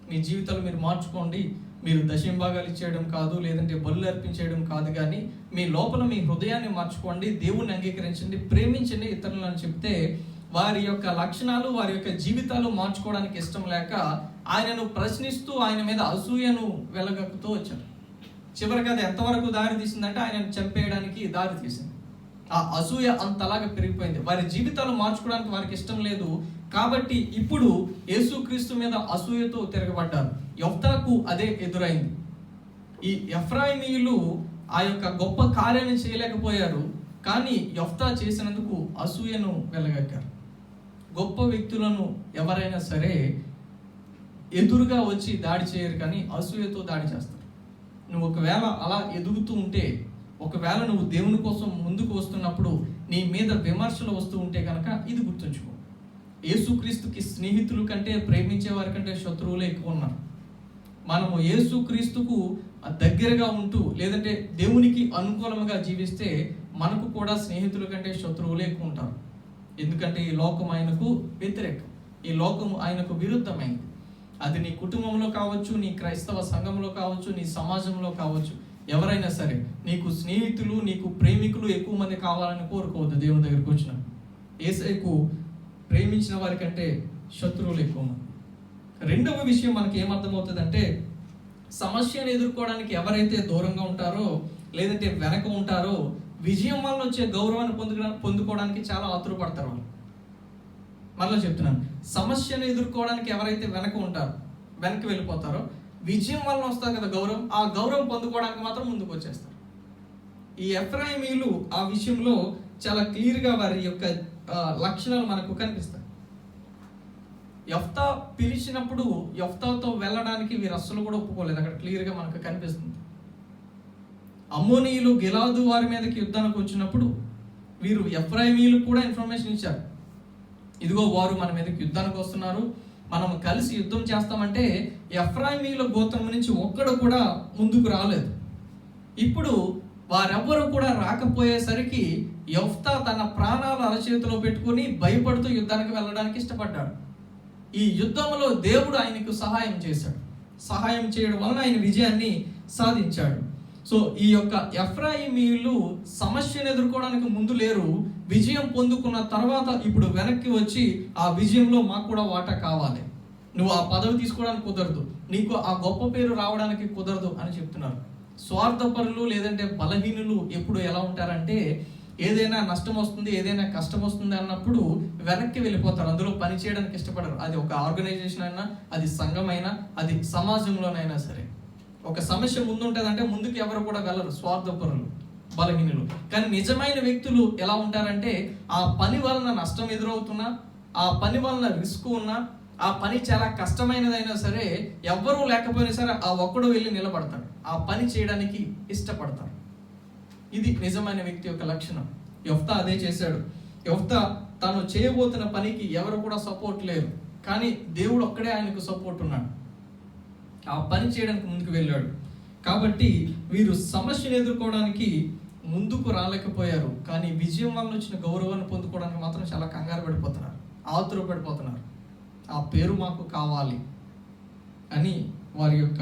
మీ జీవితాలు మీరు మార్చుకోండి, మీరు దశంభాగాలు ఇచ్చేయడం కాదు, లేదంటే బలులు అర్పించేయడం కాదు, కానీ మీ లోపల మీ హృదయాన్ని మార్చుకోండి, దేవుణ్ణి అంగీకరించండి, ప్రేమించండి ఇతరులను అని చెప్తే వారి యొక్క లక్షణాలు, వారి యొక్క జీవితాలు మార్చుకోవడానికి ఇష్టం లేక ఆయనను ప్రశ్నిస్తూ ఆయన మీద అసూయను వెలగక్కుతూ వచ్చారు. చివరికి అది ఎంతవరకు దారి తీసిందంటే ఆయనను చంపేయడానికి దారి తీసింది. ఆ అసూయ అంతలాగా పెరిగిపోయింది. వారి జీవితాలు మార్చుకోవడానికి వారికి ఇష్టం లేదు కాబట్టి ఇప్పుడు యేసుక్రీస్తు మీద అసూయతో తిరగబడ్డారు. యెఫ్తాకు అదే ఎదురైంది. ఈ ఎఫ్రాయిమీయులు ఆ యొక్క గొప్ప కార్యాన్ని చేయలేకపోయారు, కానీ యెఫ్తా చేసినందుకు అసూయను వెలగక్కారు. గొప్ప వ్యక్తులను ఎవరైనా సరే ఎదురుగా వచ్చి దాడి చేయరు, కానీ అసూయతో దాడి చేస్తారు. నువ్వు ఒకవేళ అలా ఎదుగుతూ ఉంటే, ఒకవేళ నువ్వు దేవుని కోసం ముందుకు వస్తున్నప్పుడు నీ మీద విమర్శలు వస్తూ ఉంటే కనుక ఇది గుర్తుంచుకో. యేసుక్రీస్తుకి స్నేహితుల కంటే, ప్రేమించే వారి కంటే శత్రువులే ఎక్కువ ఉన్నారు. మనము యేసుక్రీస్తుకు దగ్గరగా ఉంటూ లేదంటే దేవునికి అనుకూలంగా జీవిస్తే మనకు కూడా స్నేహితుల కంటే శత్రువులే ఎక్కువ ఉంటారు. ఎందుకంటే ఈ లోకం ఆయనకు వ్యతిరేకం, ఈ లోకం ఆయనకు విరుద్ధమైంది. అది నీ కుటుంబంలో కావచ్చు, నీ క్రైస్తవ సంఘంలో కావచ్చు, నీ సమాజంలో కావచ్చు, ఎవరైనా సరే నీకు స్నేహితులు, నీకు ప్రేమికులు ఎక్కువ మంది కావాలని కోరుకోవద్దు. దేవుని దగ్గరకు వచ్చిన యేసయ్యకు ప్రేమించిన వారి కంటే శత్రువులు ఎక్కువ మంది. రెండవ విషయం మనకి ఏమర్థమవుతుందంటే, సమస్యను ఎదుర్కోవడానికి ఎవరైతే దూరంగా ఉంటారో లేదంటే వెనక ఉంటారో విజయం వల్ల వచ్చే గౌరవాన్ని పొందుకోవడానికి చాలా ఆతురపడతారు వాళ్ళు. మరలా చెప్తున్నాను, సమస్యను ఎదుర్కోవడానికి ఎవరైతే వెనక్కి వెళ్ళిపోతారో విజయం వల్ల వస్తారు కదా గౌరవం, ఆ గౌరవం పొందుకోవడానికి మాత్రం ముందుకు వచ్చేస్తారు. ఈ ఎఫ్రాయిమీయులు ఆ విషయంలో చాలా క్లియర్గా వారి యొక్క లక్షణాలు మనకు కనిపిస్తాయి. యెఫ్తా పిలిచినప్పుడు యెఫ్తాతో వెళ్ళడానికి వీరు అస్సలు కూడా ఒప్పుకోలేదు. అక్కడ క్లియర్గా మనకు కనిపిస్తుంది. అమ్మోనీయులు గిలాదు వారి మీదకి యుద్ధానికి వచ్చినప్పుడు వీరు ఎఫ్రాయిమీయులు కూడా ఇన్ఫర్మేషన్ ఇచ్చారు. ఇదిగో వారు మన మీదకి యుద్ధానికి వస్తున్నారు, మనం కలిసి యుద్ధం చేస్తామంటే ఎఫ్రాయిమీయుల గోత్రం నుంచి ఒక్కడు కూడా ముందుకు రాలేదు. ఇప్పుడు వారెవ్వరూ కూడా రాకపోయేసరికి యెఫ్తా తన ప్రాణాలు అరచేతిలో పెట్టుకుని భయపడుతూ యుద్ధానికి వెళ్ళడానికి ఇష్టపడ్డాడు. ఈ యుద్ధంలో దేవుడు ఆయనకు సహాయం చేశాడు. సహాయం చేయడం వలన ఆయన విజయాన్ని సాధించాడు. సో ఈ యొక్క ఎఫ్రాయిమీయులు సమస్యను ఎదుర్కోవడానికి ముందు లేరు. విజయం పొందుకున్న తర్వాత ఇప్పుడు వెనక్కి వచ్చి ఆ విజయంలో మాకు కూడా వాటా కావాలి, నువ్వు ఆ పదవి తీసుకోవడానికి కుదరదు, నీకు ఆ గొప్ప పేరు రావడానికి కుదరదు అని చెప్తున్నారు. స్వార్థపరులు లేదంటే బలహీనులు ఎప్పుడు ఎలా ఉంటారంటే, ఏదైనా నష్టం వస్తుంది, ఏదైనా కష్టం వస్తుంది అన్నప్పుడు వెనక్కి వెళ్ళిపోతారు. అందులో పని చేయడానికి ఇష్టపడరు. అది ఒక ఆర్గనైజేషన్ అయినా, అది సంఘం అయినా, అది సమాజంలోనైనా సరే. ఒక సమస్య ముందు ఉంటుందంటే ముందుకు ఎవరు కూడా వెళ్ళరు, స్వార్థపరులు, బలహీనులు. కానీ నిజమైన వ్యక్తులు ఎలా ఉంటారంటే, ఆ పని వలన నష్టం ఎదురవుతున్నా, ఆ పని వలన రిస్క్ ఉన్నా, ఆ పని చాలా కష్టమైనదైనా సరే, ఎవ్వరూ లేకపోయినా సరే ఆ ఒక్కడు వెళ్ళి నిలబడతాడు, ఆ పని చేయడానికి ఇష్టపడతాడు. ఇది నిజమైన వ్యక్తి యొక్క లక్షణం. యెఫ్తా అదే చేశాడు. యెఫ్తా తను చేయబోతున్న పనికి ఎవరు కూడా సపోర్ట్ లేరు, కానీ దేవుడు ఒక్కడే ఆయనకు సపోర్ట్ ఉన్నాడు. ఆ పని చేయడానికి ముందుకు వెళ్ళాడు. కాబట్టి వీరు సమస్యను ఎదుర్కోవడానికి ముందుకు రాలేకపోయారు, కానీ విజయం వల్ల వచ్చిన గౌరవాన్ని పొందుకోవడానికి మాత్రం చాలా కంగారు పడిపోతున్నారు, ఆతుర పడిపోతున్నారు. ఆ పేరు మాకు కావాలి అని వారి యొక్క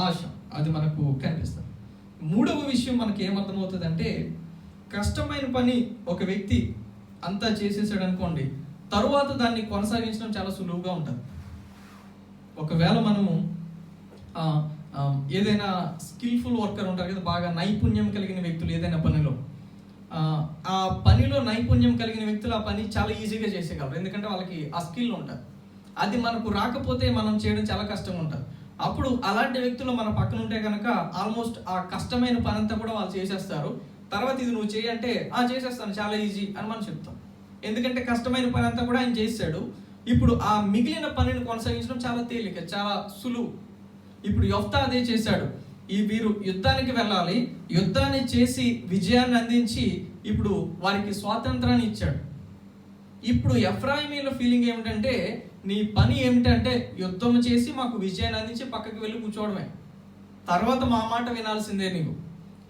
ఆశ, అది మనకు కనిపిస్తుంది. మూడవ విషయం మనకి ఏమర్థమవుతుందంటే, కష్టమైన పని ఒక వ్యక్తి అంతా చేసేసాడు అనుకోండి, తరువాత దాన్ని కొనసాగించడం చాలా సులువుగా ఉంటుంది. ఒకవేళ మనము ఏదైనా స్కిల్ఫుల్ వర్కర్ ఉంటారు కదా, బాగా నైపుణ్యం కలిగిన వ్యక్తులు ఏదైనా పనిలో, ఆ పనిలో నైపుణ్యం కలిగిన వ్యక్తులు ఆ పని చాలా ఈజీగా చేసేయగలరు, ఎందుకంటే వాళ్ళకి ఆ స్కిల్ ఉంటుంది. అది మనకు రాకపోతే మనం చేయడం చాలా కష్టంగా ఉంటుంది. అప్పుడు అలాంటి వ్యక్తులు మన పక్కన ఉంటే కనుక ఆల్మోస్ట్ ఆ కష్టమైన పని అంతా కూడా వాళ్ళు చేసేస్తారు. తర్వాత ఇది నువ్వు చేయంటే చేసేస్తాను, చాలా ఈజీ అని మనం చెప్తాం, ఎందుకంటే కష్టమైన పని అంతా కూడా ఆయన చేశాడు. ఇప్పుడు ఆ మిగిలిన పనిని కొనసాగించడం చాలా తేలిక, చాలా సులువు. ఇప్పుడు యెఫ్తా అదే చేశాడు. వీరు యుద్ధానికి వెళ్ళాలి, యుద్ధాన్ని చేసి విజయాన్ని అందించి ఇప్పుడు వారికి స్వాతంత్రాన్ని ఇచ్చాడు. ఇప్పుడు ఎఫ్రాయిమీల ఫీలింగ్ ఏమిటంటే, నీ పని ఏమిటంటే యుద్ధం చేసి మాకు విజయాన్ని అందించి పక్కకి వెళ్ళి కూర్చోవడమే, తర్వాత మా మాట వినాల్సిందే నీవు,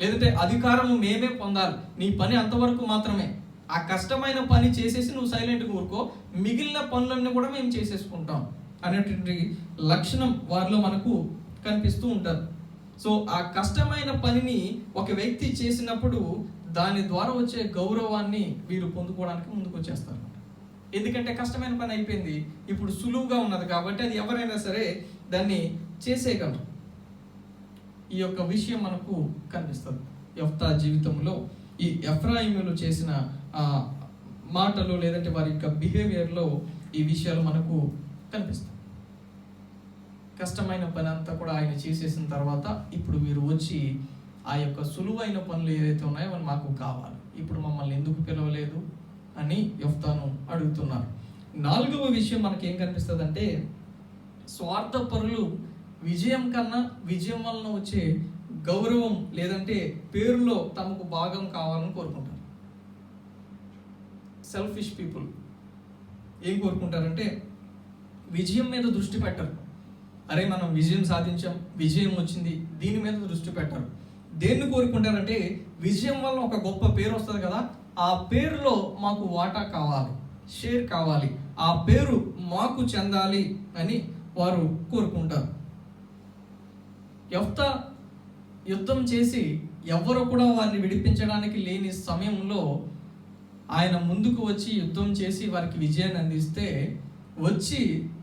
లేదంటే అధికారము మేమే పొందాలి, నీ పని అంతవరకు మాత్రమే. ఆ కష్టమైన పని చేసేసి నువ్వు సైలెంట్గా ఊరుకో, మిగిలిన పనులన్నీ కూడా మేము చేసేసుకుంటాం అనేటువంటి లక్షణం వారిలో మనకు కనిపిస్తూ ఉంటారు. సో ఆ కష్టమైన పనిని ఒక వ్యక్తి చేసినప్పుడు దాని ద్వారా వచ్చే గౌరవాన్ని వీరు పొందుకోవడానికి ముందుకు వచ్చేస్తారు. ఎందుకంటే కష్టమైన పని అయిపోయింది, ఇప్పుడు సులువుగా ఉన్నది కాబట్టి అది ఎవరైనా సరే దాన్ని చేసేయగలరు. ఈ యొక్క విషయం మనకు కనిపిస్తుంది యెఫ్తా జీవితంలో. ఈ ఎఫ్రాయిమీలు చేసిన మాటలు లేదంటే వారి యొక్క బిహేవియర్లో ఈ విషయాలు మనకు కనిపిస్తాయి. కష్టమైన పని అంతా కూడా ఆయన చేసేసిన తర్వాత ఇప్పుడు వీరు వచ్చి ఆ యొక్క సులువైన పనులు ఏదైతే ఉన్నాయో అవి మాకు కావాలి, ఇప్పుడు మమ్మల్ని ఎందుకు పిలవలేదు అని యెఫ్తాను అడుగుతున్నారు. నాలుగవ విషయం మనకి ఏం కనిపిస్తుంది అంటే, స్వార్థపరులు విజయం కన్నా విజయం వలన వచ్చే గౌరవం లేదంటే పేరులో తమకు భాగం కావాలని కోరుకుంటారు. సెల్ఫిష్ పీపుల్ ఏం కోరుకుంటారంటే, విజయం మీద దృష్టి పెట్టరు. అరే మనం విజయం సాధించాం, విజయం వచ్చింది, దీని మీద దృష్టి పెట్టరు. దేన్ని కోరుకుంటారంటే, విజయం వల్ల ఒక గొప్ప పేరు వస్తుంది కదా, ఆ పేరులో మాకు వాటా కావాలి, షేర్ కావాలి, ఆ పేరు మాకు చెందాలి అని వారు కోరుకుంటారు. యెఫ్తా యుద్ధం చేసి ఎవరు కూడా వారిని విడిపించడానికి లేని సమయంలో ఆయన ముందుకు వచ్చి యుద్ధం చేసి వారికి విజయాన్ని అందిస్తే, వచ్చి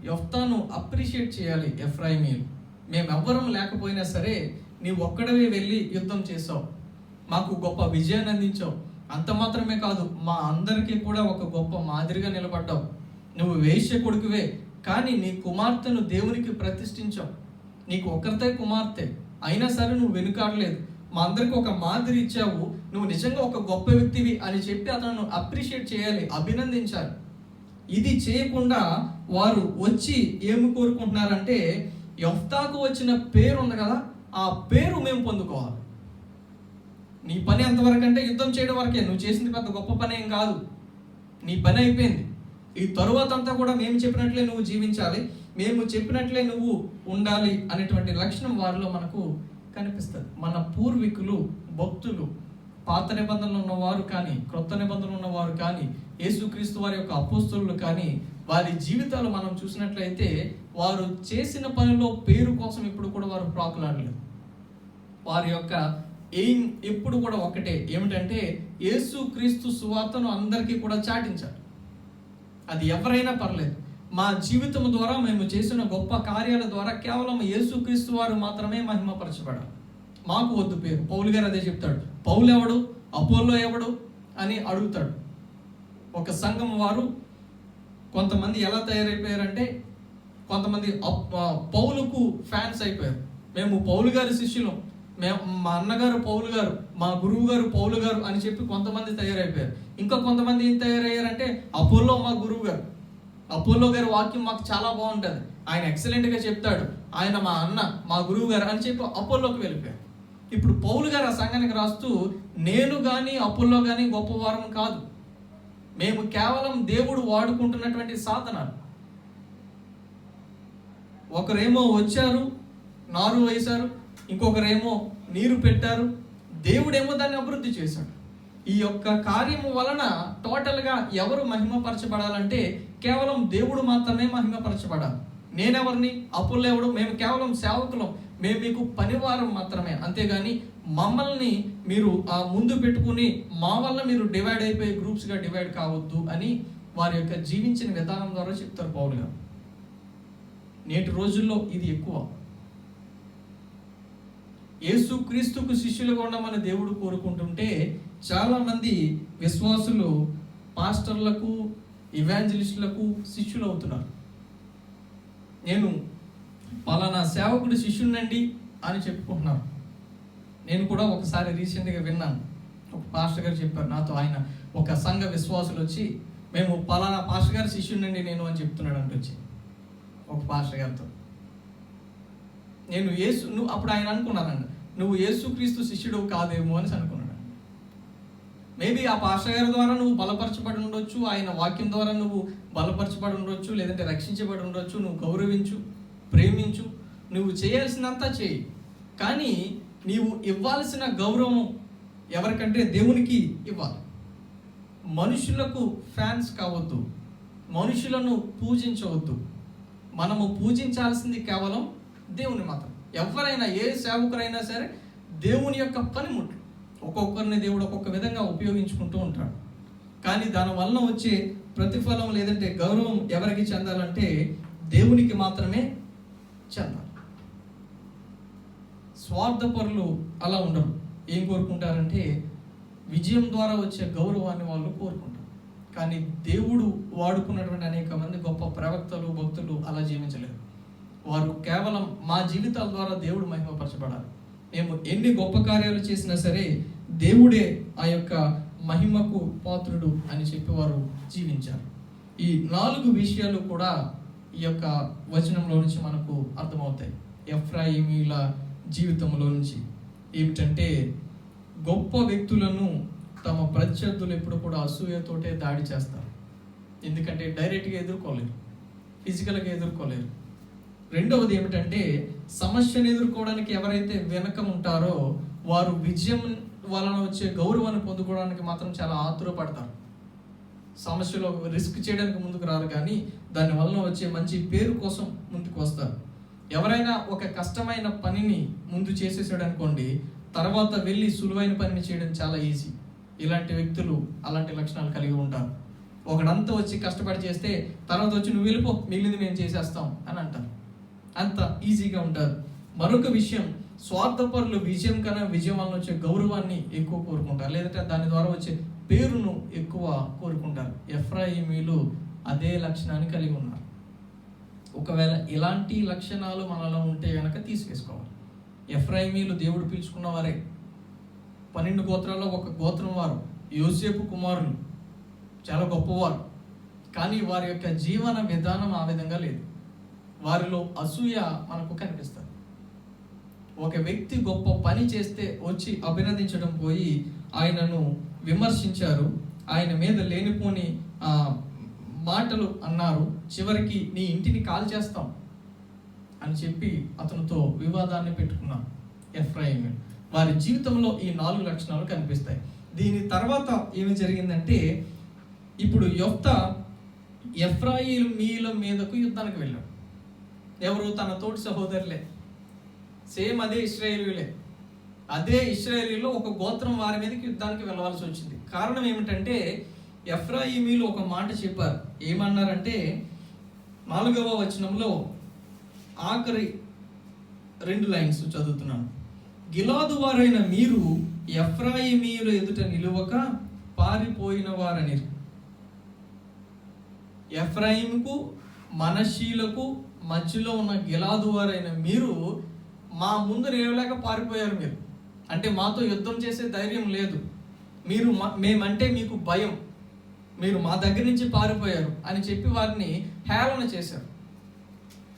యెఫ్తాను అప్రిషియేట్ చేయాలి ఎఫ్రాయిమీలు. మేమెవ్వరం లేకపోయినా సరే నీవు ఒక్కడవే వెళ్ళి యుద్ధం చేసావు, మాకు గొప్ప విజయాన్ని అందించావు, అంత మాత్రమే కాదు మా అందరికీ కూడా ఒక గొప్ప మాదిరిగా నిలబడ్డావు. నువ్వు వేశ్య కొడుకువే, కానీ నీ కుమార్తెను దేవునికి ప్రతిష్ఠించావు, నీకు ఒక్కరితే కుమార్తె అయినా సరే నువ్వు వెనుకాడలేదు, మా అందరికి ఒక మాదిరి ఇచ్చావు, నువ్వు నిజంగా ఒక గొప్ప వ్యక్తివి అని చెప్పి అతను అప్రిషియేట్ చేయాలి, అభినందించాలి. ఇది చేయకుండా వారు వచ్చి ఏమి కోరుకుంటున్నారంటే, యెఫ్తాకు వచ్చిన పేరు ఉంది కదా, ఆ పేరు మేము పొందుకోవాలి. నీ పని ఎంతవరకు అంటే యుద్ధం చేయడం వరకే, నువ్వు చేసింది పెద్ద గొప్ప పని ఏం కాదు, నీ పని అయిపోయింది, ఈ తరువాత అంతా కూడా మేము చెప్పినట్లే నువ్వు జీవించాలి, మేము చెప్పినట్లే నువ్వు ఉండాలి అనేటువంటి లక్షణం వారిలో మనకు కనిపిస్తుంది. మన పూర్వీకులు, భక్తులు, పాత నిబంధనలు ఉన్నవారు కానీ, క్రొత్త నిబంధనలు ఉన్నవారు కానీ, యేసుక్రీస్తు వారి యొక్క అపోస్తలులు కానీ, వారి జీవితాలు మనం చూసినట్లయితే వారు చేసిన పనిలో పేరు కోసం ఇప్పుడు కూడా వారు ప్రాకులాడలేదు. వారి యొక్క ఎయిమ్ ఎప్పుడు కూడా ఒకటే, ఏమిటంటే యేసుక్రీస్తు సువార్తను అందరికీ కూడా చాటించాలి. అది ఎవరైనా పర్లేదు. మా జీవితం ద్వారా, మేము చేసిన గొప్ప కార్యాల ద్వారా కేవలం యేసుక్రీస్తు వారు మాత్రమే మహిమపరచబడాలి. మాకు వద్దు పేరు. పౌలు గారు అదే చెప్తాడు. పౌలు ఎవడు, అపోల్లో ఎవడు అని అడుగుతాడు. ఒక సంఘం వారు కొంతమంది ఎలా తయారైపోయారంటే, కొంతమంది పౌలుకు ఫ్యాన్స్ అయిపోయారు. మేము పౌలు గారి శిష్యులం, మా అన్నగారు పౌలు గారు, మా గురువు గారు పౌలు గారు అని చెప్పి కొంతమంది తయారైపోయారు. ఇంకా కొంతమంది ఏం తయారయ్యారంటే, అపోల్లో మా గురువు గారు, అపోల్లో గారి వాక్యం మాకు చాలా బాగుంటుంది, ఆయన ఎక్సలెంట్గా చెప్తాడు, ఆయన మా అన్న, మా గురువు గారు అని చెప్పి అపోల్లోకి వెళ్ళిపోయారు. ఇప్పుడు పౌలు గారు ఆ సంఘానికి రాస్తూ, నేను కానీ అపోల్లో కానీ గొప్పవారం కాదు, మేము కేవలం దేవుడు వాడుకుంటున్నటువంటి సాధనాలు. ఒకరేమో వచ్చారు, నారు వేశారు, ఇంకొకరేమో నీరు పెట్టారు, దేవుడేమో దాన్ని అభివృద్ధి చేశాడు. ఈ యొక్క కార్యము వలన టోటల్గా ఎవరు మహిమపరచబడాలంటే కేవలం దేవుడు మాత్రమే మహిమపరచబడాలి. నేనెవరిని, అపోల్లో ఎవడు, మేము కేవలం సేవకులం, మేము మీకు పనివారం మాత్రమే, అంతేగాని మమ్మల్ని మీరు ముందు పెట్టుకుని మా వల్ల మీరు డివైడ్ అయిపోయి గ్రూప్స్గా డివైడ్ కావద్దు అని వారి యొక్క జీవించిన విధానం ద్వారా చెప్తారు పౌలు గారు. నేటి రోజుల్లో ఇది ఎక్కువ. యేసుక్రీస్తుకు శిష్యులుగా ఉండమని దేవుడు కోరుకుంటుంటే చాలామంది విశ్వాసులు పాస్టర్లకు, ఇవాంజలిస్టులకు శిష్యులు అవుతున్నారు. నేను పలానా సేవకుడు శిష్యునండి అని చెప్పుకుంటున్నారు. నేను కూడా ఒకసారి రీసెంట్గా విన్నాను, ఒక పాస్టర్ గారు చెప్పారు నాతో. ఆయన ఒక సంఘ విశ్వాసులు వచ్చి, మేము పలానా పాస్టర్ గారి శిష్యునండి నేను అని చెప్తున్నాడు అంటే వచ్చి ఒక పాస్టర్ గారితో. నువ్వు అప్పుడు ఆయన అనుకున్నానండి, నువ్వు యేసుక్రీస్తు శిష్యుడు కాదేమో అని అనుకున్నాడు. మేబీ ఆ పాస్టర్ గారి ద్వారా నువ్వు బలపరచబడి ఉండొచ్చు, ఆయన వాక్యం ద్వారా నువ్వు బలపరచబడి ఉండొచ్చు, లేదంటే రక్షించబడి ఉండొచ్చు. నువ్వు గౌరవించు, ప్రేమించు, నువ్వు చేయాల్సినంతా చేయి. కానీ నీవు ఇవ్వాల్సిన గౌరవం ఎవరికంటే దేవునికి ఇవ్వాలి. మనుషులకు ఫ్యాన్స్ కావద్దు, మనుషులను పూజించవద్దు. మనము పూజించాల్సింది కేవలం దేవుని మాత్రం. ఎవరైనా, ఏ సేవకురైనా సరే దేవుని యొక్క పనిముట్లు. ఒక్కొక్కరిని దేవుడు ఒక్కొక్క విధంగా ఉపయోగించుకుంటూ ఉంటాడు. కానీ దానివల్ల వచ్చే ప్రతిఫలం లేదంటే గౌరవం ఎవరికి చెందాలంటే దేవునికి మాత్రమే చెందాలి. స్వార్థపరులు అలా ఉండరు. ఏం కోరుకుంటారంటే విజయం ద్వారా వచ్చే గౌరవాన్ని వాళ్ళు కోరుకుంటారు. కానీ దేవుడు వాడుకున్నటువంటి అనేక మంది గొప్ప ప్రవక్తలు, భక్తులు అలా జీవించలేరు. వారు కేవలం మా జీవితాల ద్వారా దేవుడు మహిమపరచబడాలి, మేము ఎన్ని గొప్ప కార్యాలు చేసినా సరే దేవుడే ఆ యొక్క మహిమకు పాత్రుడు అని చెప్పి వారు జీవించారు. ఈ 4 విషయాలు కూడా ఈ యొక్క వచనంలో నుంచి మనకు అర్థమవుతాయి. ఎఫ్రాయిమీల జీవితంలో నుంచి ఏమిటంటే, గొప్ప వ్యక్తులను తమ ప్రత్యర్థులు ఎప్పుడు కూడా అసూయతోటే దాడి చేస్తారు. ఎందుకంటే డైరెక్ట్గా ఎదుర్కోలేరు, ఫిజికల్గా ఎదుర్కోలేరు. రెండవది ఏమిటంటే, సమస్యను ఎదుర్కోవడానికి ఎవరైతే వెనక ఉంటారో వారు విజయం వలన వచ్చే గౌరవాన్ని పొందుకోవడానికి మాత్రం చాలా ఆతురపడతారు. సమస్యలో రిస్క్ చేయడానికి ముందుకు రారు, కానీ దాని వలన వచ్చే మంచి పేరు కోసం ముందుకు వస్తారు. ఎవరైనా ఒక కష్టమైన పనిని ముందు చేసేసాడు అనుకోండి, తర్వాత వెళ్ళి సులువైన పనిని చేయడం చాలా ఈజీ. ఇలాంటి వ్యక్తులు అలాంటి లక్షణాలు కలిగి ఉంటారు. ఒకడంతా వచ్చి కష్టపడి చేస్తే తర్వాత వచ్చి నువ్వు వెళ్ళిపో, మిగిలింది మేము చేసేస్తాం అని అంటారు. అంత ఈజీగా ఉంటారు. మరొక విషయం, స్వార్థపరులు విజయం కన్నా విజయం వలన వచ్చే గౌరవాన్ని ఎక్కువ కోరుకుంటారు, లేదంటే దాని ద్వారా వచ్చే పేరును ఎక్కువ కోరుకుంటారు. ఎఫ్రాయిమీలు అదే లక్షణాన్ని కలిగి ఉన్నారు. ఒకవేళ ఇలాంటి లక్షణాలు మనలో ఉంటే కనుక తీసివేసుకోవాలి. ఎఫ్రాయిమీలు దేవుడు పిలుచుకున్న వారే. 12 గోత్రాల్లో ఒక గోత్రం వారు, యోసేపు కుమారులు, చాలా గొప్పవారు. కానీ వారి యొక్క జీవన విధానం ఆ విధంగా లేదు. వారిలో అసూయ మనకు కనిపిస్తుంది. ఒక వ్యక్తి గొప్ప పని చేస్తే వచ్చి అభినందించడం పోయి ఆయనను విమర్శించారు, ఆయన మీద లేనిపోని మాటలు అన్నారు. చివరికి నీ ఇంటిని కాల్ చేస్తాం అని చెప్పి అతనితో వివాదాన్ని పెట్టుకున్నాను. ఎఫ్రాయిమీయులు వారి జీవితంలో ఈ 4 లక్షణాలు కనిపిస్తాయి. దీని తర్వాత ఏమి జరిగిందంటే, ఇప్పుడు యెఫ్తా ఎఫ్రాయిమీయుల మీదకు యుద్ధానికి వెళ్ళాడు. ఎవరు? తన తోటి సహోదరులే, సేమ్ అదే ఇశ్రాయేలీయులే. అదే ఇశ్రాయేలీయుల్లో ఒక గోత్రం వారి మీదకి యుద్ధానికి వెళ్ళవలసి వచ్చింది. కారణం ఏమిటంటే, ఎఫ్రాయిమీయులు ఒక మాట చెప్పారు. ఏమన్నారంటే 4వ వచనంలో ఆఖరి 2 లైన్స్ చదువుతున్నాను. గిలాదు వారైన మీరు ఎఫ్రాయిమీయుల ఎదుట నిలువక పారిపోయిన వారని. ఎఫ్రాయిముకు మనష్షీలకు మధ్యలో ఉన్న గిలాదు వారైన మీరు మా ముందు నిలవలేక పారిపోయారు. మీరు అంటే మాతో యుద్ధం చేసే ధైర్యం లేదు, మీరు మేమంటే మీకు భయం, మీరు మా దగ్గర నుంచి పారిపోయారు అని చెప్పి వారిని హేళన చేశారు.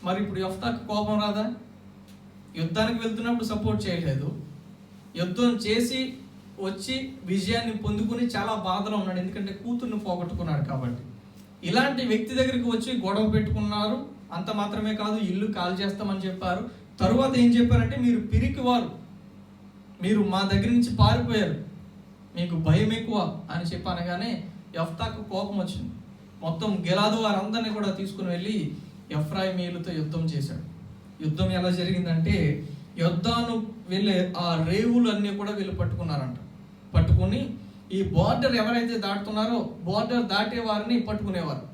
మరి ఇప్పుడు యెఫ్తాకు కోపం రాదా? యుద్ధానికి వెళ్తున్నప్పుడు సపోర్ట్ చేయలేదు, యుద్ధం చేసి వచ్చి విజయాన్ని పొందుకుని చాలా బాధలో ఉన్నాడు, ఎందుకంటే కూతుర్ని పోగొట్టుకున్నాడు కాబట్టి. ఇలాంటి వ్యక్తి దగ్గరికి వచ్చి గొడవ పెట్టుకున్నారు. అంత మాత్రమే కాదు, ఇల్లు కాల్ చేస్తామని చెప్పారు. తరువాత ఏం చెప్పారంటే, మీరు పిరికివారు, మీరు మా దగ్గర నుంచి పారిపోయారు, మీకు భయం ఎక్కువ అని చెప్పి అనగానే యెఫ్తాకు కోపం వచ్చింది. మొత్తం గిలాదు వారందరినీ కూడా తీసుకుని వెళ్ళి ఎఫ్రాయిమీయులతో యుద్ధం చేశాడు. యుద్ధం ఎలా జరిగిందంటే, యుద్ధాను వెళ్ళే ఆ రేవులన్నీ కూడా వీళ్ళు పట్టుకున్నారంట. పట్టుకుని ఈ బార్డర్ ఎవరైతే దాటుతున్నారో బార్డర్ దాటే వారిని పట్టుకునేవారు.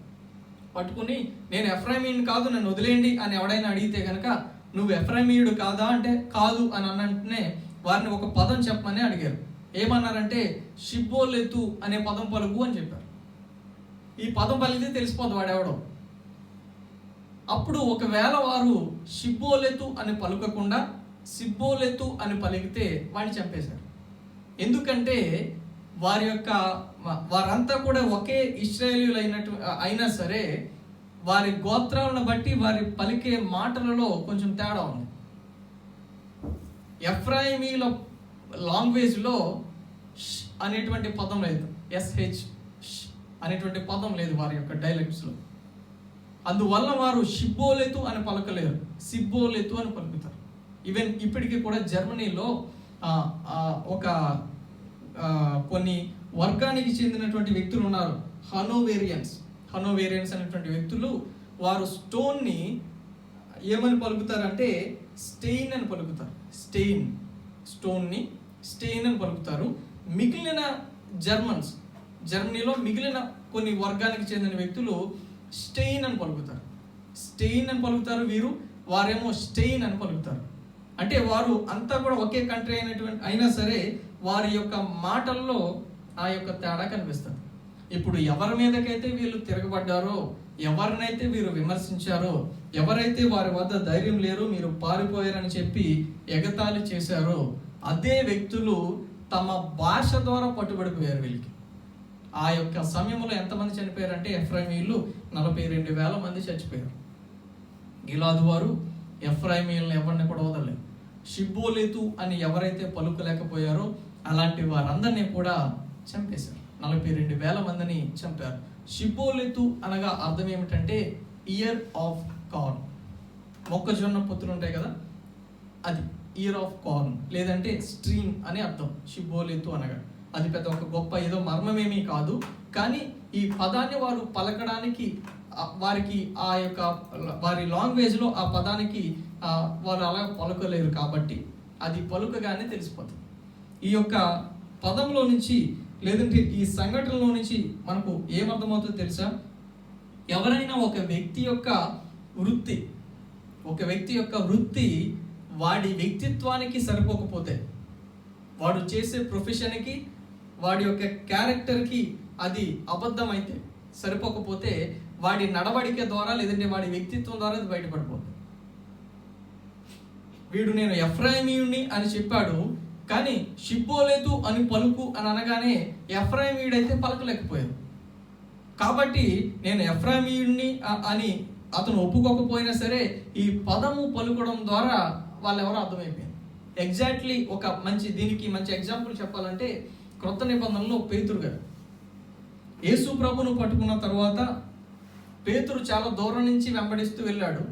పట్టుకుని నేను ఎఫ్రాయిమీయుని కాదు, నన్ను వదిలేయండి అని ఎవడైనా అడిగితే కనుక, నువ్వు ఎఫ్రాయిమీయుడు కాదా అంటే కాదు అని అన్నంటనే వారిని ఒక పదం చెప్పమని అడిగారు. ఏమన్నారంటే షిబ్బోలెతు అనే పదం పలుకు అని చెప్పారు. ఈ పదం పలికితే తెలిసిపోదు వాడెవడో. అప్పుడు ఒకవేళ వారు షిబ్బోలెతు అని పలుకకుండా సిబ్బోలెతు అని పలికితే వాడిని చంపేశారు. ఎందుకంటే వారంతా కూడా ఒకే ఇశ్రాయేలీయులు అయినా సరే వారి గోత్రాలను బట్టి వారి పలికే మాటలలో కొంచెం తేడా ఉంది. ఎఫ్రాయిమీల లాంగ్వేజ్లో అనేటువంటి పదం లేదు, ఎస్హెచ్ అనేటువంటి పదం లేదు వారి యొక్క డైలెక్ట్స్లో. అందువల్ల వారు షిబ్బోలెతు అని పలకలేరు, సిబ్బోలెతు అని పలుకుతారు. ఈవెన్ ఇప్పటికీ కూడా జర్మనీలో ఒక కొన్ని వర్గానికి చెందినటువంటి వ్యక్తులు ఉన్నారు, హనోవేరియన్స్ అనేటువంటి వ్యక్తులు. వారు స్టోన్ని ఏమని పలుకుతారంటే స్టెయిన్ అని పలుకుతారు. స్టోన్ని స్టెయిన్ అని పలుకుతారు. మిగిలిన జర్మనీలో మిగిలిన కొన్ని వర్గానికి చెందిన వ్యక్తులు స్టెయిన్ అని పలుకుతారు. వారేమో స్టెయిన్ అని పలుకుతారు. అంటే వారు అంతా కూడా ఒకే కంట్రీ అయినా సరే వారి యొక్క మాటల్లో ఆ యొక్క తేడా కనిపిస్తుంది. ఇప్పుడు ఎవరి మీదకైతే వీళ్ళు తిరగబడ్డారో, ఎవరినైతే వీరు విమర్శించారో, ఎవరైతే వారి వద్ద ధైర్యం లేరు, మీరు పారిపోయారని చెప్పి ఎగతాళి చేశారో, అదే వ్యక్తులు తమ భాష ద్వారా పట్టుబడిపోయారు వీళ్ళకి. ఆ యొక్క సమయంలో ఎంతమంది చనిపోయారంటే ఎఫ్రాయిమీయులు 42,000 మంది చచ్చిపోయారు. గిలాదు వారు ఎఫ్రాయిమీయులను ఎవరిని కూడా వదలలేదు. షిబ్బోలెతు అని ఎవరైతే పలుకలేకపోయారో అలాంటి వారందరినీ కూడా చంపేశారు. 42,000 మందిని చంపారు. షిబ్బోలెతు అనగా అర్థం ఏమిటంటే ఇయర్ ఆఫ్ కార్న్. మొక్కజొన్న పొత్తులు ఉంటాయి కదా, అది ఇయర్ ఆఫ్ కార్న్, లేదంటే స్ట్రీమ్ అని అర్థం షిబ్బోలెతు అనగా. అది పెద్ద ఒక గొప్ప ఏదో మర్మమేమీ కాదు, కానీ ఈ పదాన్ని వారు పలకడానికి వారికి ఆ యొక్క వారి లాంగ్వేజ్లో ఆ పదానికి వారు అలా పలుకలేరు కాబట్టి అది పలుకగానే తెలిసిపోతుంది. ఈ యొక్క పదంలో నుంచి లేదంటే ఈ సంఘటనలో నుంచి మనకు ఏమర్థమవుతుందో తెలుసా? ఎవరైనా ఒక వ్యక్తి యొక్క వృత్తి వాడి వ్యక్తిత్వానికి సరిపోకపోతే, వాడు చేసే ప్రొఫెషన్కి, వాడి యొక్క క్యారెక్టర్కి అది అబద్ధం అయితే సరిపోకపోతే, వాడి నడవడిక ద్వారా లేదంటే వాడి వ్యక్తిత్వం ద్వారా అది బయటపడిపోతుంది. వీడు నేను ఎఫ్రాయిమీయుడిని అని చెప్పాడు, కానీ షిబ్బోలెతు అని పలుకు అని అనగానే ఎఫ్రాయిమీయుడైతే పలకలేకపోయాడు. కాబట్టి నేను ఎఫ్రాయిమీయుడిని అని అతను ఒప్పుకోకపోయినా సరే ఈ పదము పలుకడం ద్వారా వాళ్ళు ఎవరో అర్థమైపోయింది. ఎగ్జాక్ట్లీ దీనికి మంచి ఎగ్జాంపుల్ చెప్పాలంటే క్రొత్త నిబంధనలో పేతురు గారు యేసు ప్రభును పట్టుకున్న తర్వాత పేతురు చాలా దూరం నుంచి వెంబడిస్తూ వెళ్ళాడు.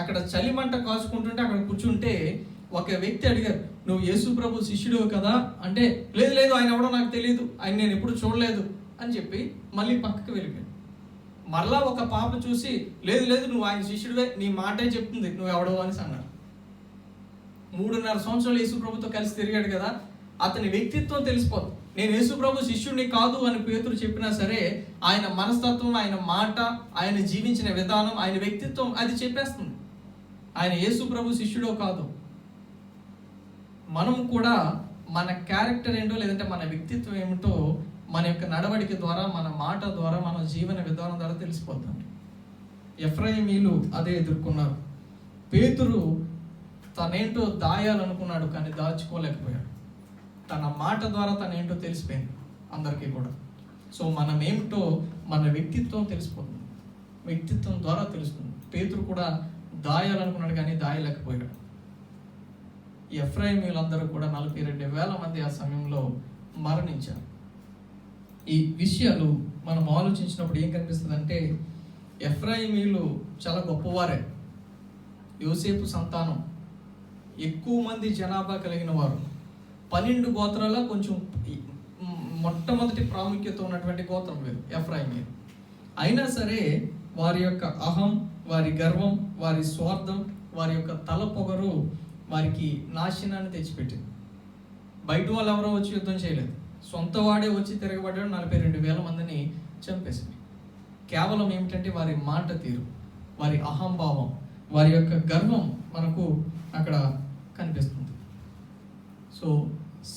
అక్కడ చలిమంట కాచుకుంటుంటే అక్కడ కూర్చుంటే ఒక వ్యక్తి అడిగారు, నువ్వు యేసు ప్రభు శిష్యుడు కదా అంటే, లేదు లేదు ఆయన ఎవడో నాకు తెలియదు, ఆయన నేను ఎప్పుడు చూడలేదు అని చెప్పి మళ్ళీ పక్కకి వెళ్ళిపోయాడు. మరలా ఒక పాప చూసి, లేదు లేదు నువ్వు ఆయన శిష్యుడివే, నీ మాటే చెప్తుంది, నువ్వు ఎవడో అని అన్నారు. 3.5 సంవత్సరాలు యేసు ప్రభుతో కలిసి తిరిగాడు కదా, అతని వ్యక్తిత్వం తెలిసిపోతుంది. నేను యేసు ప్రభు శిష్యుడిని కాదు అని పేతురు చెప్పినా సరే, ఆయన మనస్తత్వం, ఆయన మాట, ఆయన జీవించిన విధానం, ఆయన వ్యక్తిత్వం అది చెప్పేస్తుంది ఆయన యేసు ప్రభు శిష్యుడో కాదు. మనం కూడా మన క్యారెక్టర్ ఏంటో, లేదంటే మన వ్యక్తిత్వం ఏమిటో మన యొక్క నడవడిక ద్వారా, మన మాట ద్వారా, మన జీవన విధానం ద్వారా తెలిసిపోతాం. ఎఫ్రాయిమీలు అదే ఎదుర్కొన్నారు. పేతురు తనేంటో దాయాలనుకున్నాడు, కానీ దాచుకోలేకపోయాడు. తన మాట ద్వారా తనేంటో తెలిసిపోయింది అందరికీ కూడా. సో మనం ఏమిటో మన వ్యక్తిత్వం తెలిసిపోతుంది, వ్యక్తిత్వం ద్వారా తెలుస్తుంది. పేతురు కూడా దాయాలనుకున్నాడు, కానీ దాయలేకపోయాడు. ఎఫ్రాయిమీలందరూ కూడా 42,000 మంది ఆ సమయంలో మరణించారు. ఈ విషయాలు మనం ఆలోచించినప్పుడు ఏం కనిపిస్తుంది అంటే, ఎఫ్రాయిమీలు చాలా గొప్పవారే, యోసేపు సంతానం, ఎక్కువ మంది జనాభా కలిగిన వారు. 12 గోత్రాల కొంచెం మొట్టమొదటి ప్రాముఖ్యత ఉన్నటువంటి గోత్రం వీరు ఎఫ్రాయిమీలు. అయినా సరే వారి యొక్క అహం, వారి గర్వం, వారి స్వార్థం, వారి యొక్క తల పొగరు వారికి నాశనాన్ని తెచ్చిపెట్టింది. బయట వాళ్ళు ఎవరో వచ్చి యుద్ధం చేయలేదు, సొంత వాడే వచ్చి తిరగబడ్డాడు, 42,000 మందిని చంపేసింది. కేవలం ఏమిటంటే వారి మాట తీరు, వారి అహంభావం, వారి యొక్క గర్వం మనకు అక్కడ కనిపిస్తుంది. సో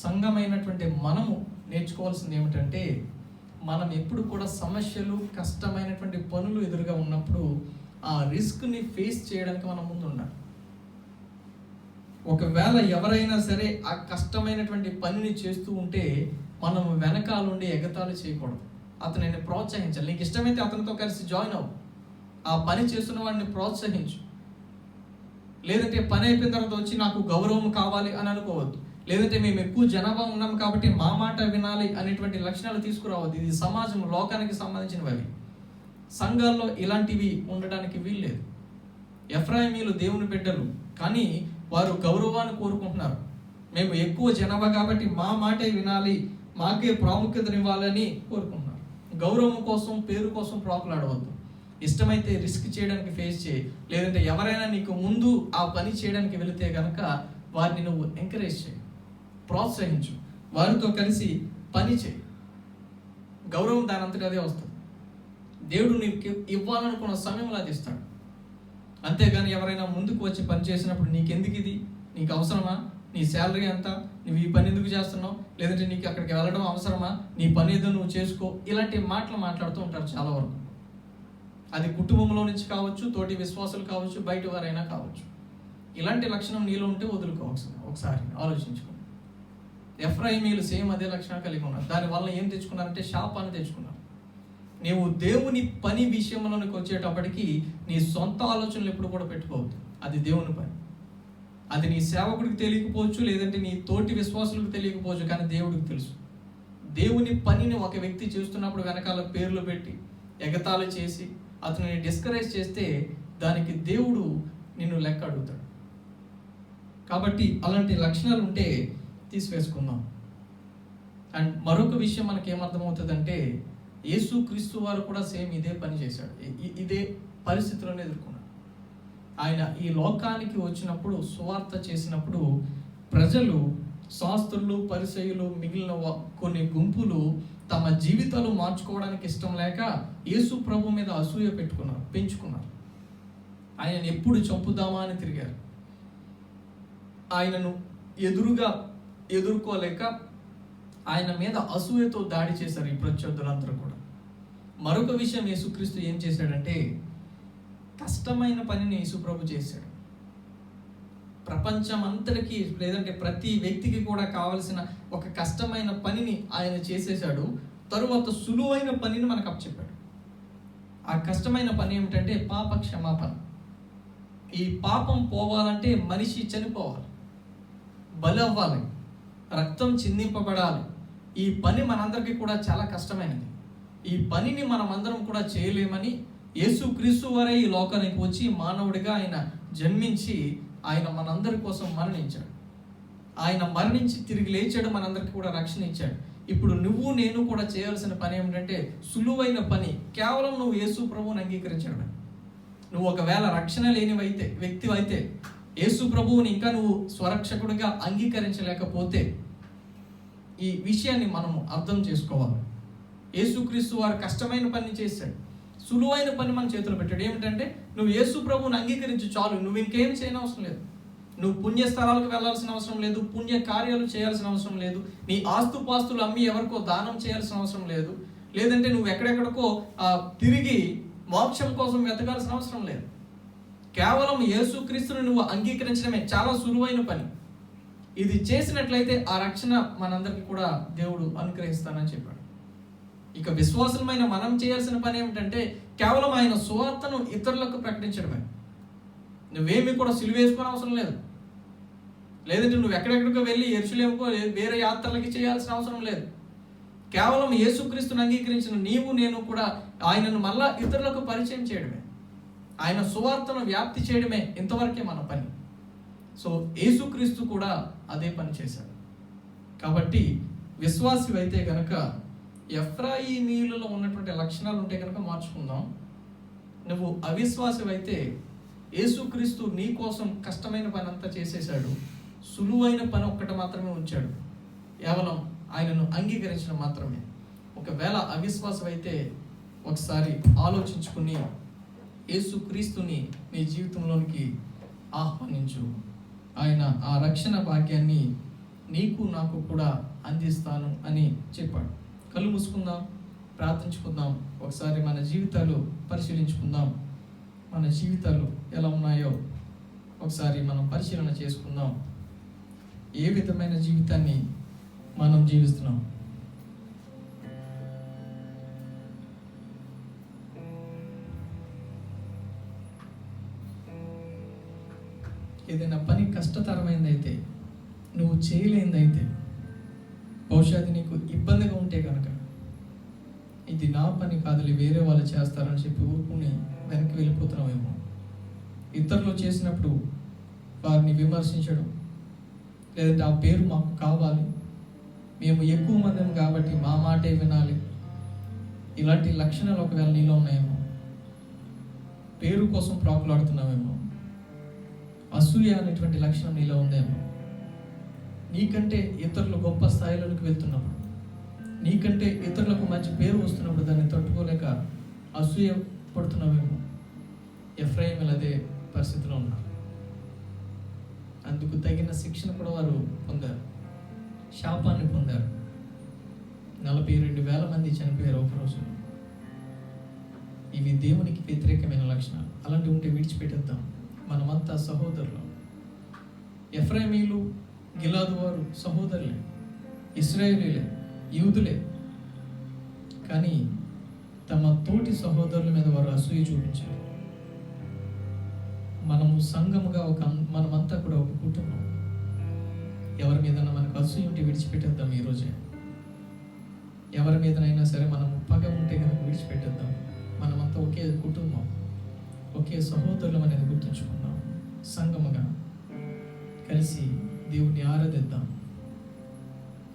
సంఘమైనటువంటి మనము నేర్చుకోవాల్సింది ఏమిటంటే, మనం ఎప్పుడు కూడా సమస్యలు, కష్టమైనటువంటి పనులు ఎదురుగా ఉన్నప్పుడు ఆ రిస్క్ని ఫేస్ చేయడానికి మనం ముందు ఉండాలి. ఒకవేళ ఎవరైనా సరే ఆ కష్టమైనటువంటి పనిని చేస్తూ ఉంటే మనం వెనకాలండి ఎగతాళి చేయకూడదు, అతనిని ప్రోత్సహించాలి. నీకు ఇష్టమైతే అతనితో కలిసి జాయిన్ అవ్వు, ఆ పని చేస్తున్న వాడిని ప్రోత్సహించు. లేదంటే పని అయిపోయిన తర్వాత వచ్చి నాకు గౌరవం కావాలి అని అనుకోవద్దు. లేదంటే మేము ఎక్కువ జనాభా ఉన్నాం కాబట్టి మా మాట వినాలి అనేటువంటి లక్షణాలు తీసుకురావద్దు. ఇది సమాజం, లోకానికి సంబంధించినవి. సంఘాల్లో ఇలాంటివి ఉండడానికి వీల్లేదు. ఎఫ్రాయిమీలు దేవుని బిడ్డలు, కానీ వారు గౌరవాన్ని కోరుకుంటున్నారు. మేము ఎక్కువ జనాభా కాబట్టి మా మాటే వినాలి, మాకే ప్రాముఖ్యతనివ్వాలని కోరుకుంటున్నారు. గౌరవం కోసం, పేరు కోసం ప్రాకులాడవద్దు. ఇష్టమైతే రిస్క్ చేయడానికి ఫేస్ చేయి. లేదంటే ఎవరైనా నీకు ముందు ఆ పని చేయడానికి వెళితే కనుక వారిని నువ్వు ఎంకరేజ్ చేయి, ప్రోత్సహించు, వారితో కలిసి పని చేయి. గౌరవం దాని అంతటా అదే వస్తుంది. దేవుడు నీకు ఇవ్వాలనుకున్న సమయంలో అది ఇస్తాడు. అంతేగాని ఎవరైనా ముందుకు వచ్చి పని చేసినప్పుడు నీకెందుకు ఇది, నీకు అవసరమా, నీ శాలరీ ఎంత, నువ్వు ఈ పని ఎందుకు చేస్తున్నావు, లేదంటే నీకు అక్కడికి వెళ్ళడం అవసరమా, నీ పని ఏదో నువ్వు చేసుకో, ఇలాంటి మాటలు మాట్లాడుతూ ఉంటారు చాలా వరకు. అది కుటుంబంలో నుంచి కావచ్చు, తోటి విశ్వాసులు కావచ్చు, బయట వారైనా కావచ్చు. ఇలాంటి లక్షణం నీలో ఉంటే వదులుకోవచ్చు. ఒకసారి ఆలోచించుకోండి. ఎఫ్రాయిమీలు సేమ్ అదే లక్షణం కలిగి ఉన్నారు. దానివల్ల ఏం తెచ్చుకున్నారంటే శాపాన్ని తెచ్చుకున్నారు. నీవు దేవుని పని విషయంలోనికి వచ్చేటప్పటికి నీ సొంత ఆలోచనలు ఎప్పుడు కూడా పెట్టుకోవద్దు. అది దేవుని పని. అది నీ సేవకుడికి తెలియకపోవచ్చు, లేదంటే నీ తోటి విశ్వాసులకు తెలియకపోవచ్చు, కానీ దేవుడికి తెలుసు. దేవుని పనిని ఒక వ్యక్తి చేస్తున్నప్పుడు వెనకాల పేర్లు పెట్టి ఎగతాళి చేసి అతనిని డిస్కరేజ్ చేస్తే దానికి దేవుడు నిన్ను లెక్క అడుగుతాడు. కాబట్టి అలాంటి లక్షణాలు ఉంటే తీసివేసుకుందాం. అండ్ మరొక విషయం మనకి ఏమర్థమవుతుందంటే, యేసుక్రీస్తు వారు కూడా సేమ్ ఇదే పని చేశాడు, ఇదే పరిస్థితులను ఎదుర్కొన్నాడు. ఆయన ఈ లోకానికి వచ్చినప్పుడు, సువార్త చేసినప్పుడు ప్రజలు, శాస్త్రులు, పరిసయ్యులు, మిగిలిన కొన్ని గుంపులు తమ జీవితాలు మార్చుకోవడానికి ఇష్టం లేక యేసు ప్రభు మీద అసూయ పెంచుకున్నారు. ఆయనను ఎప్పుడు చంపుదామా అని తిరిగారు. ఆయనను ఎదుర్కోలేక ఆయన మీద అసూయతో దాడి చేశారు ఈ ప్రత్యర్థులందరూ కూడా. మరొక విషయం యేసుక్రీస్తు ఏం చేశాడంటే, కష్టమైన పనిని యేసుప్రభు చేశాడు. ప్రపంచం అంతటికి, లేదంటే ప్రతి వ్యక్తికి కూడా కావలసిన ఒక కష్టమైన పనిని ఆయన చేసేసాడు. తరువాత సులువైన పనిని మనకు అప్పచెప్పాడు. ఆ కష్టమైన పని ఏమిటంటే పాప క్షమాపణ. ఈ పాపం పోవాలంటే మనిషి చనిపోవాలి, బలి అవ్వాలి, రక్తం చిందింపబడాలి. ఈ పని మనందరికీ కూడా చాలా కష్టమైనది. ఈ పనిని మనం అందరం కూడా చేయలేమని యేసు క్రీస్తు వారే ఈ లోకానికి వచ్చి మానవుడిగా ఆయన జన్మించి ఆయన మనందరి కోసం మరణించాడు. ఆయన మరణించి తిరిగి లేచాడు, మనందరికీ కూడా రక్షణ ఇచ్చాడు. ఇప్పుడు నువ్వు నేను కూడా చేయాల్సిన పని ఏమిటంటే సులువైన పని, కేవలం నువ్వు యేసు ప్రభువుని అంగీకరించడమే. నువ్వు ఒకవేళ రక్షణ లేనివైతే వ్యక్తివైతే యేసు ప్రభువుని ఇంకా నువ్వు స్వరక్షకుడిగా అంగీకరించలేకపోతే ఈ విషయాన్ని మనము అర్థం చేసుకోవాలి. యేసుక్రీస్తు వారు కష్టమైన పని చేశాడు, సులువైన పని మన చేతిలో పెట్టాడు. ఏమిటంటే నువ్వు యేసు ప్రభువుని అంగీకరించి చాలు, నువ్వు ఇంకేం చేయనవసరం లేదు. నువ్వు పుణ్యస్థలాలకు వెళ్ళాల్సిన అవసరం లేదు, పుణ్య కార్యాలు చేయాల్సిన అవసరం లేదు, నీ ఆస్తుపాస్తులు అమ్మి ఎవరికో దానం చేయాల్సిన అవసరం లేదు, లేదంటే నువ్వు ఎక్కడెక్కడికో తిరిగి మోక్షం కోసం వెతకాల్సిన అవసరం లేదు. కేవలం యేసుక్రీస్తుని నువ్వు అంగీకరించడమే చాలా సులువైన పని. ఇది చేసినట్లయితే ఆ రక్షణ మనందరికీ కూడా దేవుడు అనుగ్రహిస్తానని చెప్పాడు. ఇక విశ్వాసులమైన మనం చేయాల్సిన పని ఏమిటంటే కేవలం ఆయన సువార్తను ఇతరులకు ప్రకటించడమే. నువ్వేమి కూడా సిలువ వేసుకునే అవసరం లేదు, లేదంటే నువ్వు ఎక్కడెక్కడికో వెళ్ళి యెరూషలేముకో వేరే యాత్రలకి చేయాల్సిన అవసరం లేదు. కేవలం యేసుక్రీస్తుని అంగీకరించిన నీవు నేను కూడా ఆయనను మళ్ళా ఇతరులకు పరిచయం చేయడమే, ఆయన సువార్తను వ్యాప్తి చేయడమే ఇంతవరకే మన పని. సో యేసుక్రీస్తు కూడా అదే పని చేశాడు. కాబట్టి విశ్వాసి అయితే కనుక ఎఫ్రాయిమీయులలో ఉన్నటువంటి లక్షణాలు ఉంటే కనుక మార్చుకుందాం. నువ్వు అవిశ్వాసి అయితే యేసుక్రీస్తు నీ కోసం కష్టమైన పని అంతా చేసేసాడు, సులువైన పని ఒక్కటి మాత్రమే ఉంచాడు, కేవలం ఆయనను అంగీకరించడం మాత్రమే. ఒకవేళ అవిశ్వాసం అయితే ఒకసారి ఆలోచించుకుని యేసుక్రీస్తుని నీ జీవితంలోనికి ఆహ్వానించు. ఆయన ఆ రక్షణ భాగ్యాన్ని నీకు నాకు కూడా అందిస్తాను అని చెప్పాడు. కళ్ళు మూసుకుందాం, ప్రార్థించుకుందాం, ఒకసారి మన జీవితాలు పరిశీలించుకుందాం. మన జీవితాలు ఎలా ఉన్నాయో ఒకసారి మనం పరిశీలన చేసుకుందాం. ఏ విధమైన జీవితాన్ని మనం జీవిస్తున్నాం? ఏదైనా పని కష్టతరమైనదైతే, నువ్వు చేయలేనిదైతే, బహుశా అది నీకు ఇబ్బందిగా ఉంటే కనుక ఇది నా పని కాదులే వేరే వాళ్ళు చేస్తారని చెప్పి ఊరుకుని వెనక్కి వెళ్ళిపోతున్నామేమో. ఇతరులు చేసినప్పుడు వారిని విమర్శించడం, లేదంటే ఆ పేరు మాకు కావాలి, మేము ఎక్కువ మంది కాబట్టి మా మాటే వినాలి, ఇలాంటి లక్షణాలు ఒకవేళ నీలో ఉన్నాయేమో. పేరు కోసం ప్రాకులాడుతున్నామేమో. అసూయ అనేటువంటి లక్షణం నీలో ఉందేమో. నీకంటే ఇతరులు గొప్ప స్థాయిలోకి వెళ్తున్నప్పుడు, నీకంటే ఇతరులకు మంచి పేరు వస్తున్నప్పుడు దాన్ని తట్టుకోలేక అసూయ పడుతున్నామేమో. ఎఫ్రాయిమీయులు అదే పరిస్థితిలో ఉన్నారు. అందుకు తగిన శిక్షణ కూడా వారు పొందారు, శాపాన్ని పొందారు. 42,000 మంది చనిపోయారు ఒక రోజు. ఇవి దేవునికి వ్యతిరేకమైన లక్షణాలు. అలాంటివి ఉంటే విడిచిపెట్టేద్దాం. మనమంతా సహోదరులు. ఎఫ్రాయిమీయులు గిలాదు వారు సహోదరులే, ఇశ్రాయేలీలే, యూదులే. కానీ తమ తోటి సహోదరుల మీద వారు అసూయ చూపించారు. మనము సంఘముగా మనమంతా కూడా ఒక కుటుంబం. ఎవరి మీదైనా మనకు అసూయ ఉంటే విడిచిపెట్టేద్దాం ఈరోజే. ఎవరి మీదనైనా సరే మనము పగ ఉంటే కనుక విడిచిపెట్టేద్దాం. మనమంతా ఒకే కుటుంబం, ఒకే సహోదరులం అనేది గుర్తుంచుకుందాం. సంఘముగా కలిసి దేవుడిని ఆరాధిద్దాం.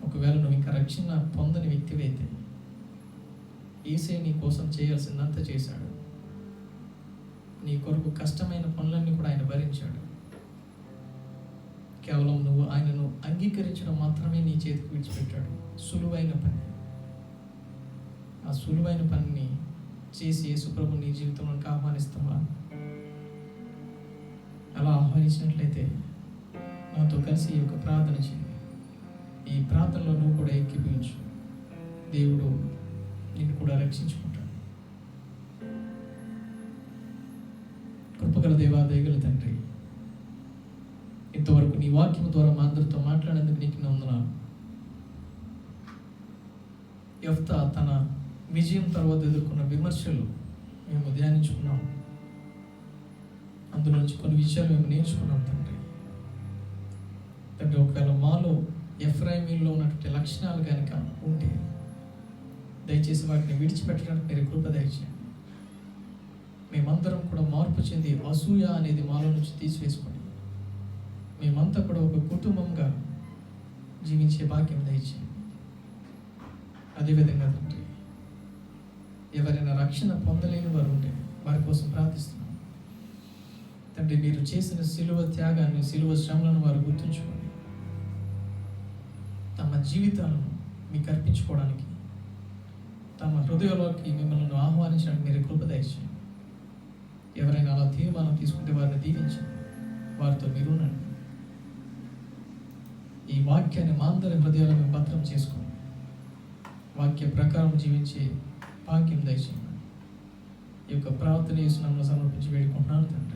ఒకవేళ నువ్వు ఇంకా రక్షణ పొందని వ్యక్తివైతే, యేసయ్య నీ కోసం చేయాల్సిందంతా చేశాడు. నీ కొరకు కష్టమైన పనులన్నీ కూడా ఆయన భరించాడు. కేవలం నువ్వు ఆయనను అంగీకరించడం మాత్రమే నీ చేతికి విడిచిపెట్టాడు. సులువైన పని. ఆ సులువైన పనిని చేసి యేసుప్రభు నీ జీవితంలోకి ఆహ్వానిస్తావా? అలా ఆహ్వానించినట్లయితే నాతో కలిసి ఈ యొక్క ప్రార్థన చేయండి. ఈ ప్రార్థనలో నువ్వు కూడా ఏకీభవించు. దేవుడు నిన్ను కూడా రక్షించుకుంటాడు. కృపగల దేవా, దయగల తండ్రి, ఇంతవరకు నీ వాక్యం ద్వారా మా అందరితో మాట్లాడేందుకు నీకు వందనాలు. యెఫ్తా తన విజయం తర్వాత ఎదుర్కొన్న విమర్శలు మేము ధ్యానించుకున్నాం. అందులో నుంచి కొన్ని విషయాలు మేము నేర్చుకున్నాం తండ్రి. ఒకవేళ మాలో ఎఫ్రాయిమీయుల్లో ఉన్నటువంటి లక్షణాలు కనుక ఉంటే దయచేసి వాటిని విడిచిపెట్టడానికి మీరు కృప దయచేయండి. మేమందరం కూడా మార్పు చెంది అసూయ అనేది మాలో నుంచి తీసివేసుకొని మేమంతా కూడా ఒక కుటుంబంగా జీవించే భాగ్యం దయచేయండి. అదేవిధంగా తండ్రి, ఎవరైనా రక్షణ పొందలేని వారు ఉంటే వారి కోసం ప్రార్థిస్తున్నాం తండ్రి. మీరు చేసిన సిలువ త్యాగాన్ని, సిలువ శ్రమలను వారు గుర్తుంచుకొని తమ జీవితాలను మీకు అర్పించుకోవడానికి, తమ హృదయంలోకి మిమ్మల్ని ఆహ్వానించడానికి మీరు కృప దయచేయండి. ఎవరైనా అలా తీర్మానం తీసుకుంటే వారిని దీవించండి, వారితో మీరు ఉండండి. ఈ వాక్యాన్ని మా అందరి హృదయాలను భద్రం చేసుకొని వాక్య ప్రకారం జీవించే భాగ్యం దయచేయండి. ఈ యొక్క ప్రార్థన యేసు నామములో సమర్పించి వేడుకుంటున్నాను తండ్రి.